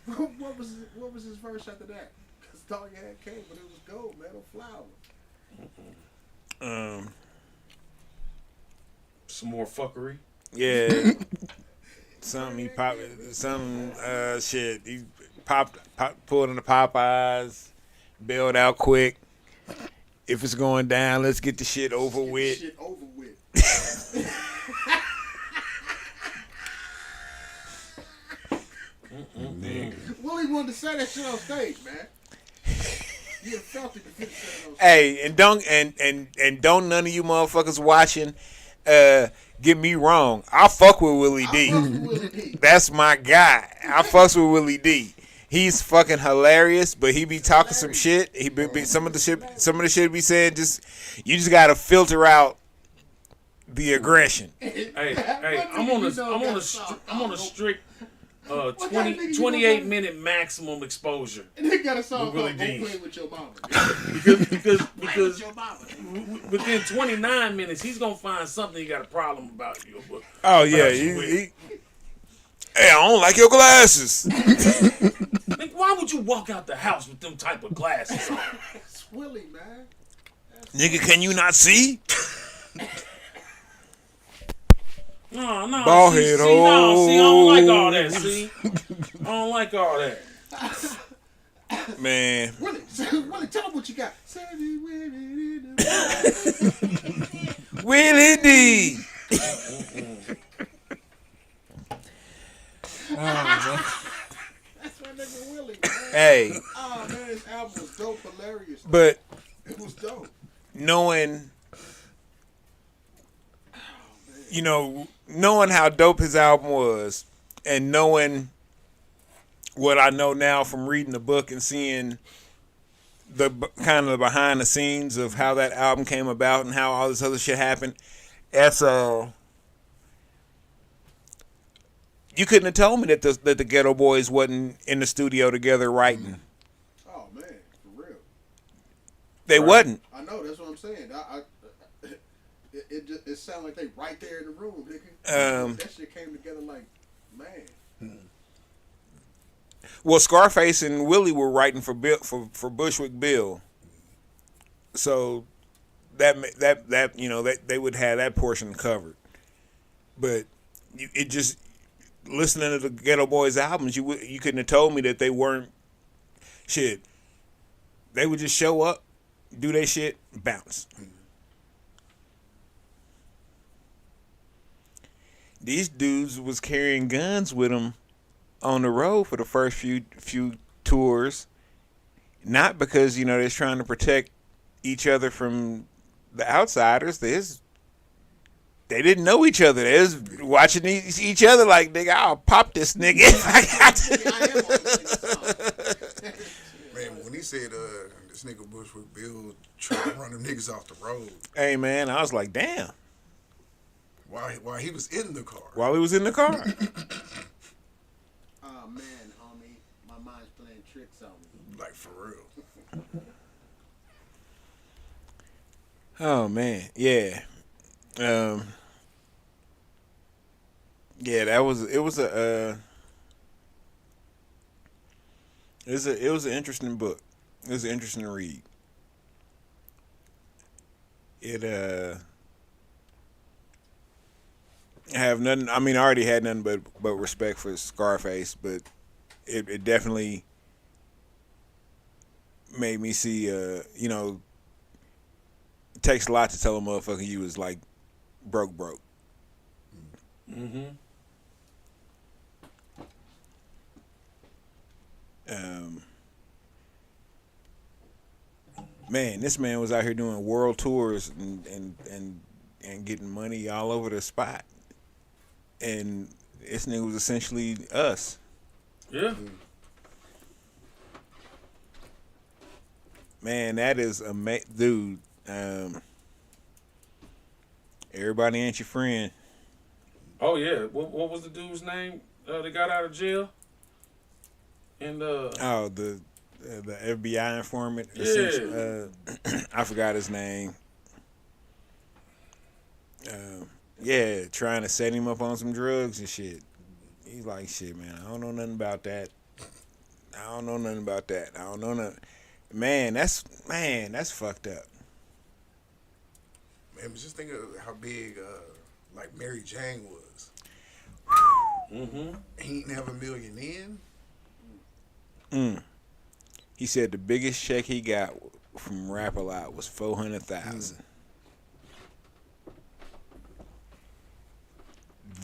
Speaker 4: What was his verse after that? Because all you had came, but it was gold, metal flower.
Speaker 2: Some more fuckery.
Speaker 1: Yeah. Shit. He pulled in the Popeyes, bailed out quick. If it's going down, let's get the shit over
Speaker 4: Get
Speaker 1: with.
Speaker 4: this shit over with. Willie wanted to say that shit on stage, man. You have felt it if you said it on stage.
Speaker 1: Hey, and don't none of you motherfuckers watching get me wrong. I fuck with Willie D.
Speaker 4: I fuck with Willie D.
Speaker 1: That's my guy. I fucks with Willie D. He's fucking hilarious, but he be talking some shit. He be some of the shit be saying. You just gotta filter out the aggression.
Speaker 2: Hey, I'm on a strict 28-minute maximum exposure.
Speaker 4: And they got a song
Speaker 2: Willie
Speaker 4: called
Speaker 2: D.
Speaker 4: "Don't Play With Your Mama."
Speaker 2: because
Speaker 4: With your mama.
Speaker 2: within 29 minutes he's gonna find something he got a problem about you.
Speaker 1: Oh yeah, hey, I don't like your glasses.
Speaker 2: Like, why would you walk out the house with them type of glasses on?
Speaker 4: It's Willie, man.
Speaker 1: Nigga, can you not see?
Speaker 2: No,
Speaker 1: Bald
Speaker 2: see,
Speaker 1: head,
Speaker 2: see, no, see, I don't like
Speaker 1: oh.
Speaker 2: all that. See, I don't like all that.
Speaker 1: Man,
Speaker 4: Willie, tell him what you got.
Speaker 1: Willie D.
Speaker 4: That's my nigga Willie, man.
Speaker 1: Hey,
Speaker 4: Oh man, this album was dope, hilarious.
Speaker 1: but
Speaker 4: It was dope.
Speaker 1: knowing how dope his album was, and knowing what I know now from reading the book and seeing the kind of behind the scenes of how that album came about and how all this other shit happened, that's you couldn't have told me that the Ghetto Boys wasn't in the studio together writing.
Speaker 4: Oh man, for real.
Speaker 1: They wasn't.
Speaker 4: I know. That's what I'm saying. It sounded like they right there in the room, nigga. That shit came together like, man.
Speaker 1: Well, Scarface and Willie were writing for Bushwick Bill, so that they would have that portion covered. But it just listening to the Ghetto Boys albums, you couldn't have told me that they weren't shit. They would just show up, do their shit, bounce. These dudes was carrying guns with them on the road for the first few tours, not because they're trying to protect each other from the outsiders. They didn't know each other. They was watching each other like, nigga, I'll pop this nigga.
Speaker 5: Man, when he said this nigga Bushwick Bill trying to run them niggas off the road.
Speaker 1: Hey, man, I was like, damn.
Speaker 5: While he was in the car.
Speaker 1: While he was in the car.
Speaker 4: Oh man, homie, my mind's playing tricks on me.
Speaker 5: Like, for real.
Speaker 1: Oh, man. Yeah. Yeah, it was an interesting book. It was an interesting read. I have nothing. I mean, I already had nothing but respect for Scarface, but it definitely made me see. You know, it takes a lot to tell a motherfucker you was like broke.
Speaker 2: Mm-hmm.
Speaker 1: Man, this man was out here doing world tours and getting money all over the spot, and this nigga was essentially us.
Speaker 2: Yeah.
Speaker 1: Man, that is dude. Everybody ain't your friend.
Speaker 2: Oh yeah. What was the dude's name? That got out of jail. And
Speaker 1: Oh, the FBI informant.
Speaker 2: Yeah.
Speaker 1: I forgot his name. Yeah, trying to set him up on some drugs and shit. He's like, shit, man, I don't know nothing about that. I don't know nothing. Man, that's fucked up.
Speaker 5: Man, just think of how big, like, Mary Jane was.
Speaker 2: mm-hmm.
Speaker 5: He didn't have $1 million in.
Speaker 1: He said the biggest check he got from Rap-A-Lot was $400,000.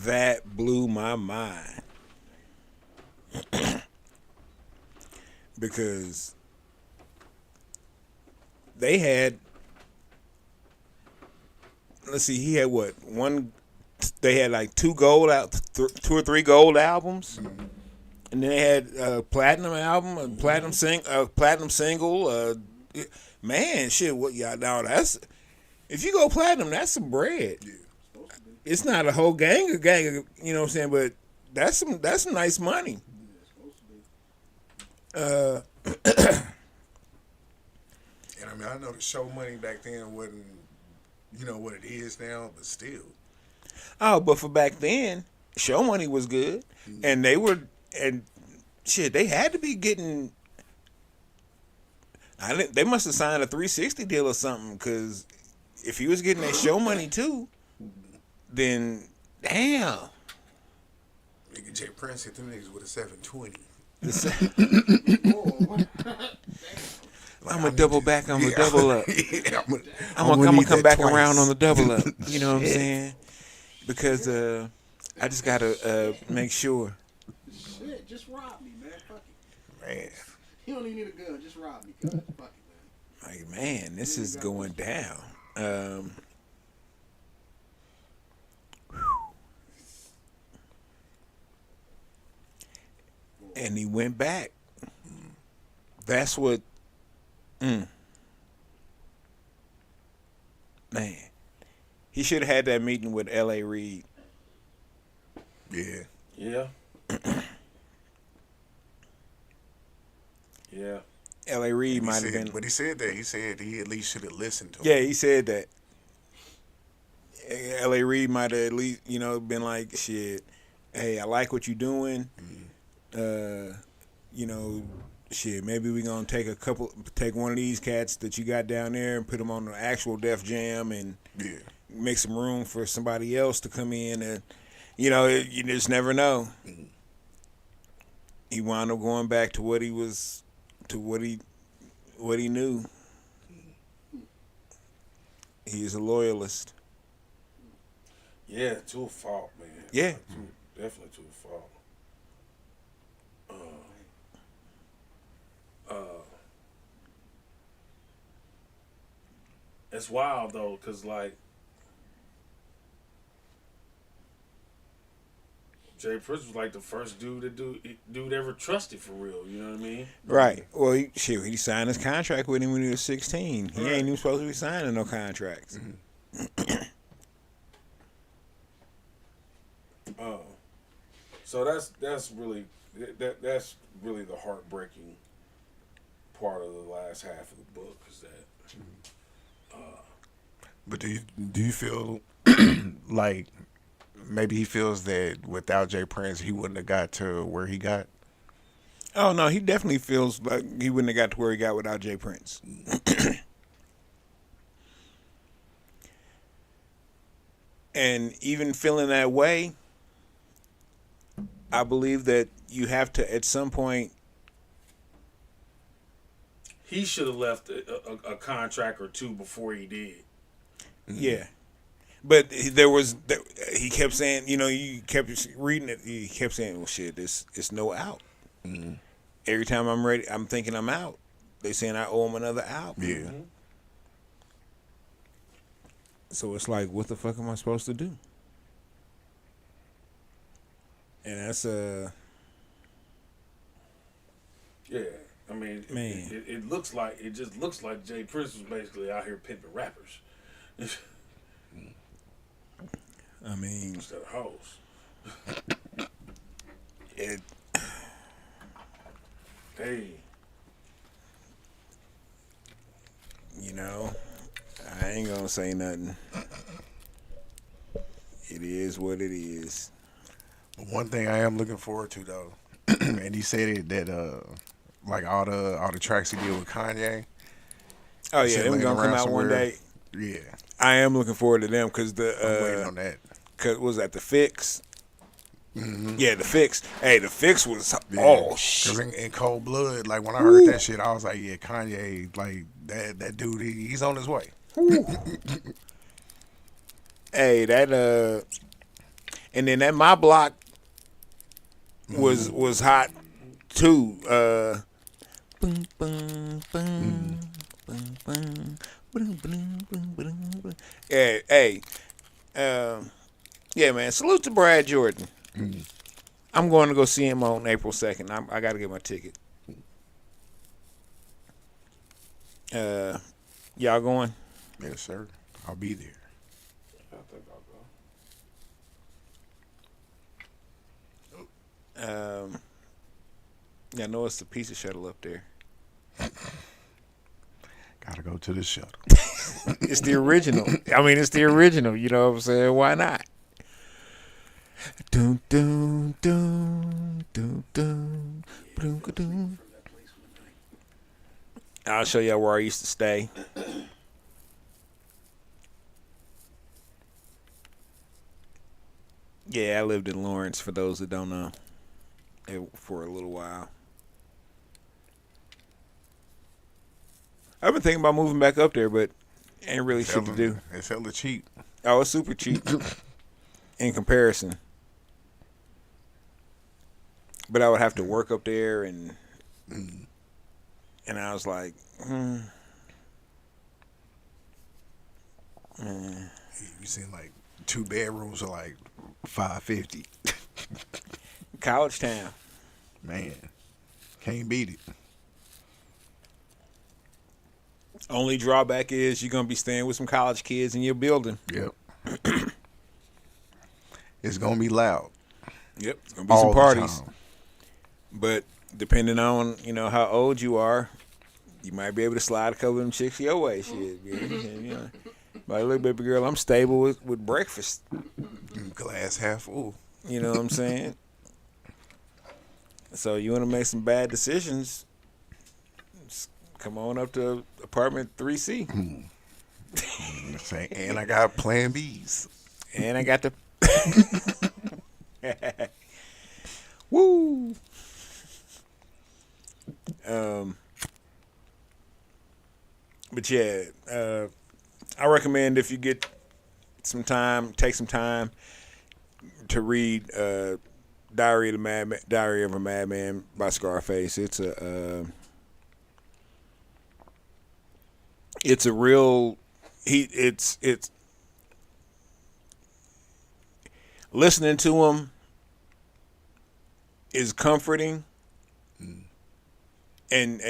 Speaker 1: That blew my mind. Because they had, let's see, he had what, they had like two or three gold albums. And then they had a platinum album, a platinum single. Man, shit, what y'all now? That's, if you go platinum, that's some bread.
Speaker 5: Yeah.
Speaker 1: It's not a whole gang of, you know what I'm saying, but that's some nice money.
Speaker 5: And I mean, I know the show money back then wasn't, you know, what it is now, but still.
Speaker 1: Oh, but for back then, show money was good, and they had to be getting. They must have signed a 360 deal or something, because if he was getting that show money too, then damn.
Speaker 5: Nigga Jay Prince hit them niggas with a 720.
Speaker 1: I'm gonna double back. I'm gonna double up.
Speaker 5: Yeah,
Speaker 1: I'm gonna come back around on the double up. You know what I'm saying? Because I just gotta make sure.
Speaker 4: Shit, just rob me, man. Fuck it.
Speaker 5: Man.
Speaker 4: You don't even need a gun. Just rob me, cuz. Fuck it, man.
Speaker 1: Like, man, this is going down. And he went back. That's what. Man, he should have had that meeting with L.A. Reid.
Speaker 5: Yeah.
Speaker 2: Yeah. Yeah.
Speaker 1: L.A. Reid might have been.
Speaker 5: But he said that. He said he at least should have listened to him.
Speaker 1: Yeah, he said that. L.A. Reid might have at least, you know, been like, shit, hey, I like what you're doing. You know, shit, maybe we gonna take one of these cats that you got down there and put them on the actual Def Jam and make some room for somebody else to come in, and you know, you just never know. He wound up going back to what he was, to what he knew. He is a loyalist.
Speaker 2: Yeah, to a fault, man.
Speaker 1: Yeah.
Speaker 2: Definitely to a fault. It's wild though, cause like Jay Prince was like the first dude that dude ever trusted for real. You know what I mean?
Speaker 1: Right. Well, he signed his contract with him when he was 16. He ain't even supposed to be signing no contracts.
Speaker 2: So that's really the heartbreaking part of the last half of the book is that.
Speaker 5: But do you feel like maybe he feels that without Jay Prince he wouldn't have got to where he got?
Speaker 1: Oh no, he definitely feels like he wouldn't have got to where he got without Jay Prince. And even feeling that way, I believe that you have to at some point.
Speaker 2: He should have left a contract or two before he did.
Speaker 1: Yeah. But he kept saying, you kept reading it. He kept saying, well, shit, it's no out. Mm-hmm. Every time I'm ready, I'm thinking I'm out. They saying I owe him another album.
Speaker 5: Yeah.
Speaker 2: Mm-hmm.
Speaker 1: So it's like, what the fuck am I supposed to do? And that's
Speaker 2: yeah. I mean,
Speaker 1: man.
Speaker 2: It just looks like Jay Prince was basically out here pimping rappers.
Speaker 1: I mean,
Speaker 2: instead of hoes. Hey.
Speaker 1: I ain't gonna say nothing. It is what it is.
Speaker 5: But one thing I am looking forward to though, and he said it that like all the tracks he did with Kanye.
Speaker 1: Oh yeah, them gonna come out one day.
Speaker 5: Yeah,
Speaker 1: I am looking forward to them because
Speaker 5: I'm waiting on that.
Speaker 1: Cause was that the Fix? Mm-hmm. Yeah, the Fix. Hey, the Fix was shit.
Speaker 5: Cause in Cold Blood, like when I heard that shit, I was like, yeah, Kanye, like that dude, he's on his way.
Speaker 1: Hey, that and then that My Block was hot too. Yeah, hey, yeah, man. Salute to Brad Jordan. Mm-hmm. I'm going to go see him on April 2nd. I got to get my ticket. Y'all going?
Speaker 5: Yes, sir. I'll be there.
Speaker 2: I think I'll
Speaker 1: go. Yeah, I know it's the pizza shuttle up there.
Speaker 5: Gotta go to the shuttle.
Speaker 1: It's the original. I mean, it's the original. You know what I'm saying? Why not? Dun, dun, dun, dun, dun, dun, dun. I'll show y'all where I used to stay. Yeah, I lived in Lawrence, for those that don't know, for a little while. I've been thinking about moving back up there, but ain't really shit to do.
Speaker 5: It's hella cheap.
Speaker 1: Oh, it's super cheap in comparison. But I would have to work up there, and I was like,
Speaker 5: You seen like 2 bedrooms are like $550.
Speaker 1: College town.
Speaker 5: Man, can't beat it.
Speaker 1: Only drawback is you're gonna be staying with some college kids in your building.
Speaker 5: Yep. It's gonna be loud.
Speaker 1: Yep, it's gonna be some parties. But depending on how old you are, you might be able to slide a couple of them chicks your way. Shit, man. Like, look, baby girl, I'm stable with breakfast.
Speaker 5: Glass half full.
Speaker 1: You know what I'm saying? So you want to make some bad decisions? Come on up to apartment 3C.
Speaker 5: And I got plan Bs.
Speaker 1: And I got the woo. But yeah, I recommend if you get some time, take some time to read Diary of a Madman by Scarface. It's a real it's listening to him is comforting. And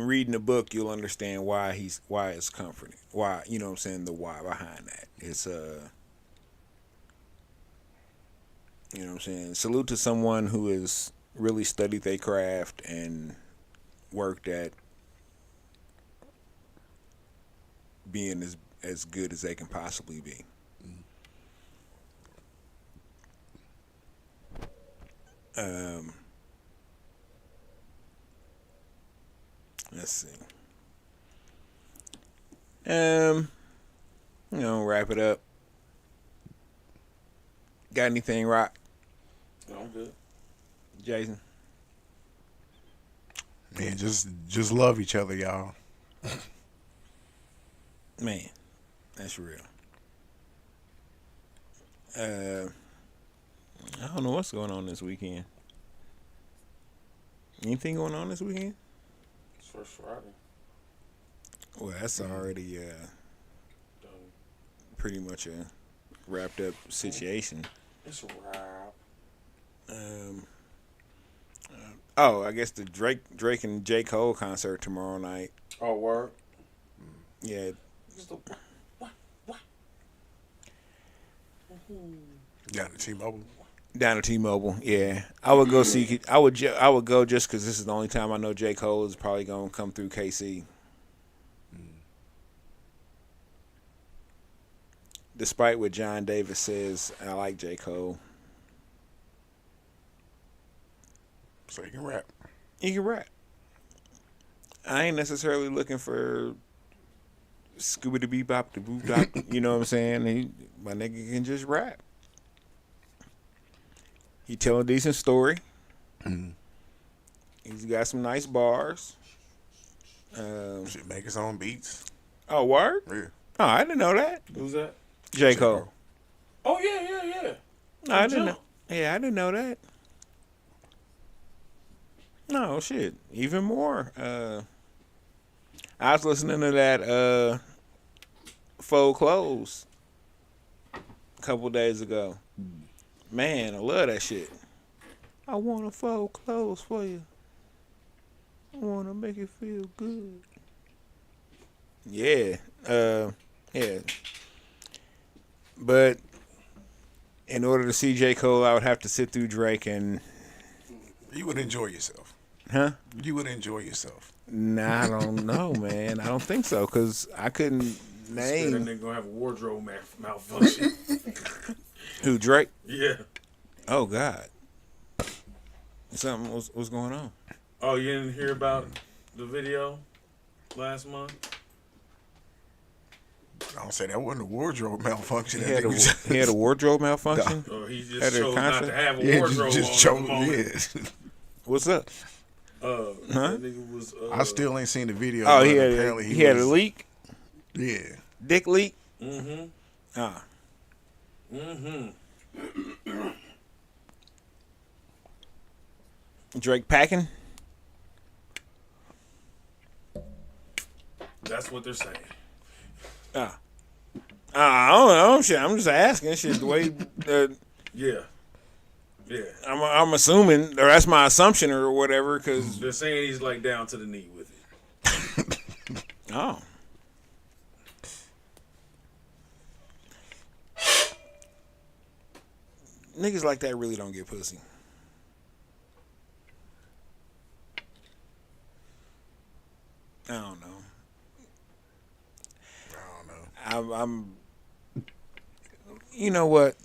Speaker 1: reading the book, you'll understand why it's comforting. Why, you know what I'm saying, the why behind that. It's you know what I'm saying? Salute to someone who has really studied their craft and worked at being as good as they can possibly be. Let's see. Wrap it up. Got anything, Rock?
Speaker 2: No, I'm good.
Speaker 1: Jason?
Speaker 5: Man, just love each other, y'all.
Speaker 1: Man, that's real. I don't know what's going on this weekend. Anything going on this weekend?
Speaker 2: It's First Friday.
Speaker 1: Well, that's already
Speaker 2: Done.
Speaker 1: pretty much a wrapped up situation.
Speaker 2: It's a wrap.
Speaker 1: I guess the Drake and J. Cole concert tomorrow night.
Speaker 2: Oh, word.
Speaker 1: Yeah,
Speaker 2: It's the what?
Speaker 5: Down to T-Mobile.
Speaker 1: down to T-Mobile. Yeah, I would go see. I would go just because this is the only time I know J. Cole is probably gonna come through KC. Despite what John Davis says, I like J. Cole.
Speaker 5: So you can rap.
Speaker 1: He can rap. I ain't necessarily looking for Scooby Doo Bop the Boop Dop. You know what I'm saying? My nigga can just rap. He tell a decent story. He's got some nice bars.
Speaker 5: Should make his own beats.
Speaker 1: Oh, word?
Speaker 5: Yeah.
Speaker 1: Oh, I didn't know that.
Speaker 2: Who's that?
Speaker 1: J. Cole.
Speaker 2: Oh yeah.
Speaker 1: No, I didn't know. Yeah, I didn't know that. No, shit. Even more. I was listening to that Faux Clothes a couple days ago. Man, I love that shit. I want to fold clothes for you. I want to make it feel good. Yeah. Yeah. But in order to see J. Cole, I would have to sit through Drake and...
Speaker 5: You would enjoy yourself.
Speaker 1: Huh?
Speaker 5: You would enjoy yourself.
Speaker 1: Nah, I don't know, man. I don't think so, because I couldn't
Speaker 2: That
Speaker 1: name...
Speaker 2: nigga gonna have a wardrobe malfunction.
Speaker 1: Who, Drake?
Speaker 2: Yeah.
Speaker 1: Oh, God. Something what's going on?
Speaker 2: Oh, you didn't hear about the video last month?
Speaker 5: I don't say that wasn't a wardrobe malfunction.
Speaker 1: He had a wardrobe malfunction?
Speaker 2: Or he just
Speaker 1: At a
Speaker 2: chose not
Speaker 1: concert?
Speaker 2: to have a
Speaker 5: Yeah,
Speaker 2: wardrobe
Speaker 5: just
Speaker 2: on
Speaker 5: chose.
Speaker 2: at the moment.
Speaker 5: Yeah.
Speaker 1: What's up?
Speaker 2: That nigga was.
Speaker 5: I still ain't seen the video.
Speaker 1: Oh,
Speaker 5: but
Speaker 1: he
Speaker 5: apparently
Speaker 1: had a
Speaker 5: was-
Speaker 1: leak?
Speaker 5: Yeah.
Speaker 1: Dick leak?
Speaker 2: Mm-hmm.
Speaker 1: Ah.
Speaker 2: Mm-hmm.
Speaker 1: Drake packing?
Speaker 2: That's what they're saying.
Speaker 1: I don't know. Shit, I'm just asking. Shit, the way
Speaker 2: Yeah. Yeah.
Speaker 1: I'm assuming, or that's my assumption, or whatever. Because
Speaker 2: They're saying he's like down to the knee with it.
Speaker 1: oh, niggas like that really don't get pussy. I don't know. I'm you know what?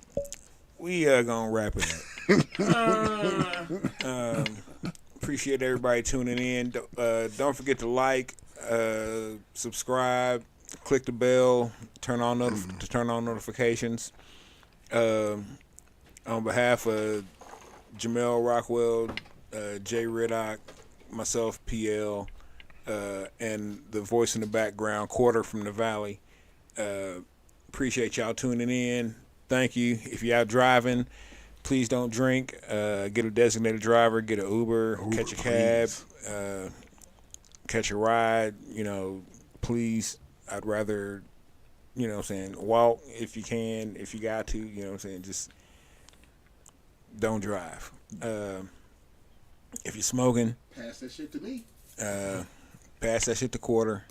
Speaker 1: We gonna wrap it up. Appreciate everybody tuning in. Don't forget to like, subscribe, click the bell, turn on notifications. On behalf of Jamel Rockwell, Jay Riddock, myself, PL, and the voice in the background, Quarter from the Valley. Appreciate y'all tuning in. Thank you. If you're out driving, please don't drink. Get a designated driver. Get an Uber. Catch a cab. Catch a ride. You know, please. I'd rather You know what I'm saying? Walk if you can, if you got to. You know what I'm saying? Just don't drive. If you're smoking,
Speaker 4: Pass that shit to me.
Speaker 1: pass that shit to quarter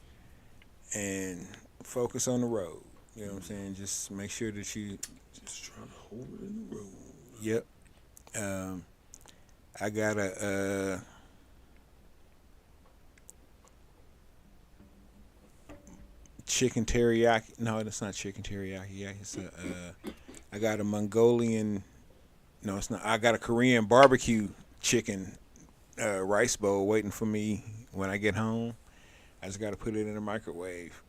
Speaker 1: and focus on the road. You know what I'm saying? Just make sure that you
Speaker 2: Just trying to hold it in the road.
Speaker 1: Yep. I got a chicken teriyaki. No, it's not chicken teriyaki. Yeah, it's I got a Mongolian. No, it's not. I got a Korean barbecue chicken rice bowl waiting for me when I get home. I just got to put it in the microwave.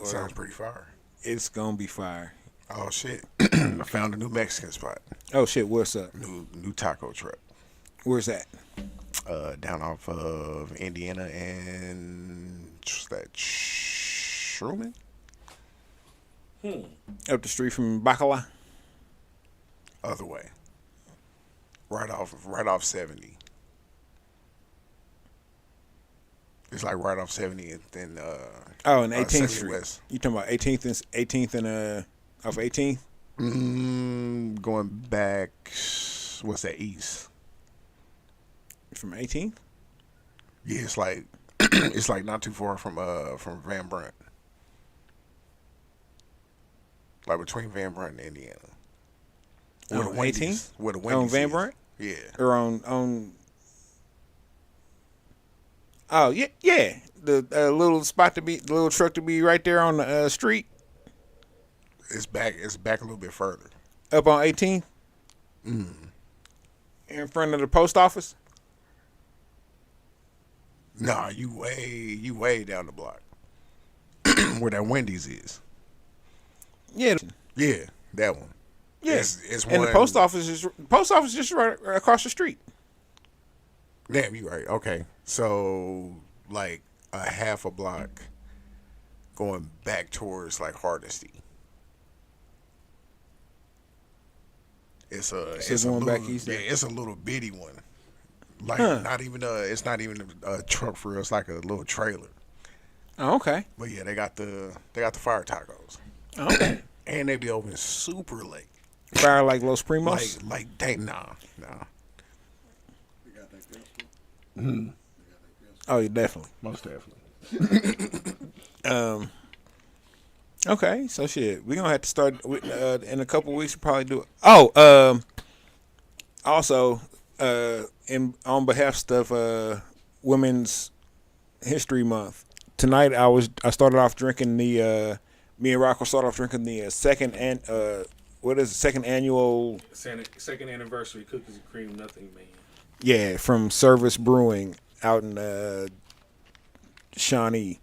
Speaker 5: Sounds pretty fire.
Speaker 1: It's gonna be fire.
Speaker 5: Oh shit! I found a new Mexican spot.
Speaker 1: Oh shit! What's up?
Speaker 5: New taco truck.
Speaker 1: Where's that?
Speaker 5: Down off of Indiana and what's that? Truman?
Speaker 1: Up the street from Bacala.
Speaker 5: Other way. Right off 70. It's like right off 70 and then
Speaker 1: Oh, and 18th
Speaker 5: 70
Speaker 1: Street.
Speaker 5: West.
Speaker 1: You talking about 18th and off 18th?
Speaker 5: Going back, what's that, east?
Speaker 1: From 18th?
Speaker 5: Yeah, it's like it's like not too far from Van Brunt. Like between Van Brunt and Indiana. Where
Speaker 1: On
Speaker 5: the Wendy's-
Speaker 1: 18th?
Speaker 5: Where the
Speaker 1: On
Speaker 5: Wendy's
Speaker 1: Van
Speaker 5: is.
Speaker 1: Brunt?
Speaker 5: Yeah.
Speaker 1: Or on Oh, yeah, yeah. The little spot to be, the little truck to be right there on the street
Speaker 5: It's back a little bit further.
Speaker 1: up on 18th. In front of the post office.
Speaker 5: Nah, you way down the block. Where that Wendy's is.
Speaker 1: Yeah.
Speaker 5: Yeah, that one.
Speaker 1: Yeah.
Speaker 5: It's
Speaker 1: And
Speaker 5: one,
Speaker 1: the post office is just right across the street.
Speaker 5: Damn, you right. Okay. So like a half a block going back towards like Hardesty. It's a
Speaker 1: one
Speaker 5: little,
Speaker 1: back east
Speaker 5: yeah,
Speaker 1: there?
Speaker 5: it's a little bitty one. Like it's not even a truck for real. It's like a little trailer.
Speaker 1: Oh, okay.
Speaker 5: But yeah, they got the fire tacos.
Speaker 1: Okay.
Speaker 5: And they be open super late.
Speaker 1: Fire like Los Primos.
Speaker 5: Like dang nah.
Speaker 4: They got that girl.
Speaker 1: Oh, yeah, definitely.
Speaker 5: Most definitely.
Speaker 1: Okay, so shit, we're gonna have to start with, in a couple weeks. Probably do it. Oh, also, on behalf of Women's History Month tonight, I started off drinking the me and Rockwell started off drinking the second annual
Speaker 2: Second anniversary cookies and cream, nothing man.
Speaker 1: Yeah, from Service Brewing out in Shawnee.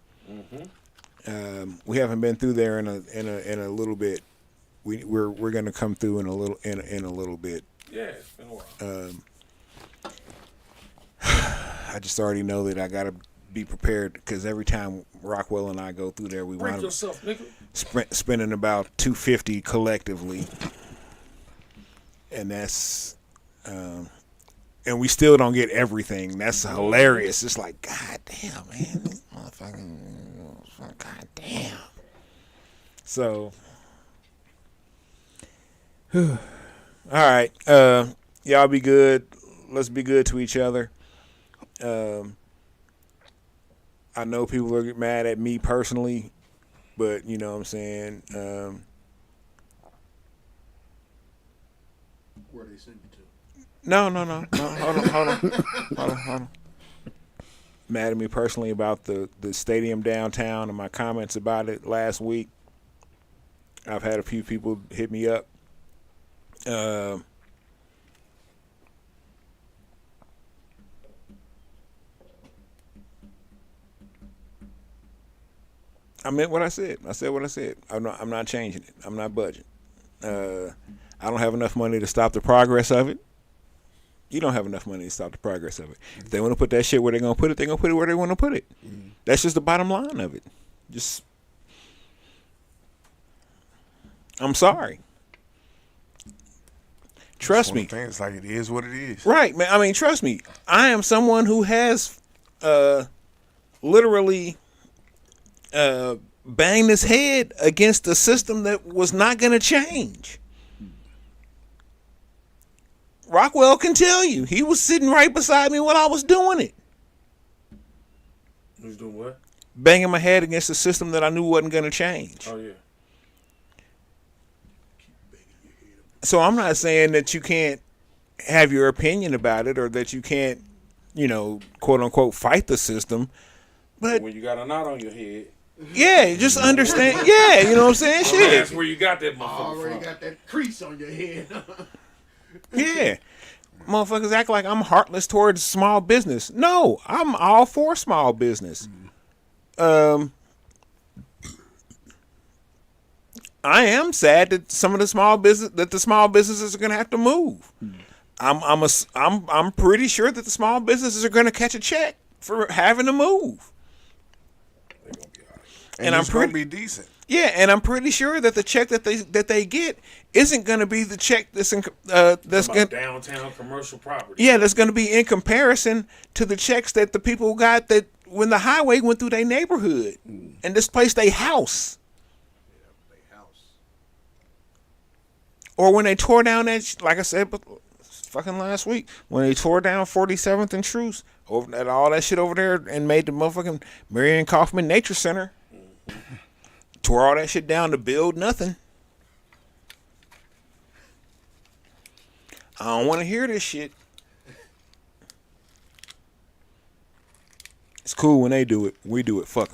Speaker 1: We haven't been through there in a little bit. We're gonna come through in a little bit.
Speaker 2: Yeah, it's been a while.
Speaker 1: I just already know that I gotta be prepared because every time Rockwell and I go through there, we
Speaker 2: Break
Speaker 1: wind up
Speaker 2: yourself, nigga.
Speaker 1: spending about $250 collectively, and that's. And we still don't get everything. That's hilarious. It's like, God damn, man. This motherfucking, God damn. So, all right. Y'all be good. Let's be good to each other. I know people are mad at me personally, but you know what I'm saying.
Speaker 4: Where they send you to?
Speaker 1: No. Hold on. Mad at me personally about the stadium downtown and my comments about it last week. I've had a few people hit me up. I meant what I said. I said what I said. I'm not changing it. I'm not budging. I don't have enough money to stop the progress of it. You don't have enough money to stop the progress of it. If they want to put that shit where they're going to put it, they're going to put it where they want to put it. That's just the bottom line of it. Just, I'm sorry. Trust me.
Speaker 5: It's like it is what it is.
Speaker 1: Right, man. I mean, trust me. I am someone who has literally banged his head against a system that was not going to change. Rockwell can tell you. He was sitting right beside me while I was doing it.
Speaker 2: He was doing what?
Speaker 1: Banging my head against a system that I knew wasn't going to change.
Speaker 2: Oh yeah.
Speaker 1: So I'm not saying that you can't have your opinion about it or that you can't, quote unquote, fight the system. But
Speaker 2: When you got a knot on your head,
Speaker 1: yeah, just understand. Yeah, you know what I'm saying? Shit.
Speaker 2: that's where you got that
Speaker 4: I
Speaker 2: motherfucker
Speaker 4: already
Speaker 2: from.
Speaker 4: got that crease on your head.
Speaker 1: Yeah. Motherfuckers act like I'm heartless towards small business. No, I'm all for small business. I am sad that some of the small businesses are going to have to move. I'm pretty sure that the small businesses are going to catch a check for having to move.
Speaker 5: And
Speaker 1: I'm
Speaker 5: it's gonna
Speaker 1: pretty
Speaker 5: be decent.
Speaker 1: Yeah, and I'm pretty sure that the check that they get isn't going to be the check that's
Speaker 2: About
Speaker 1: going
Speaker 2: downtown commercial property.
Speaker 1: yeah, that's going to be in comparison to the checks that the people got that when the highway went through their neighborhood and displaced their house. Or when they tore down that, like I said, fucking last week, when they tore down 47th and Truce, over that all that shit over there, and made the motherfucking Marion Kaufman Nature Center, tore all that shit down to build nothing. I don't want to hear this shit. It's cool when they do it. We do it. Fuck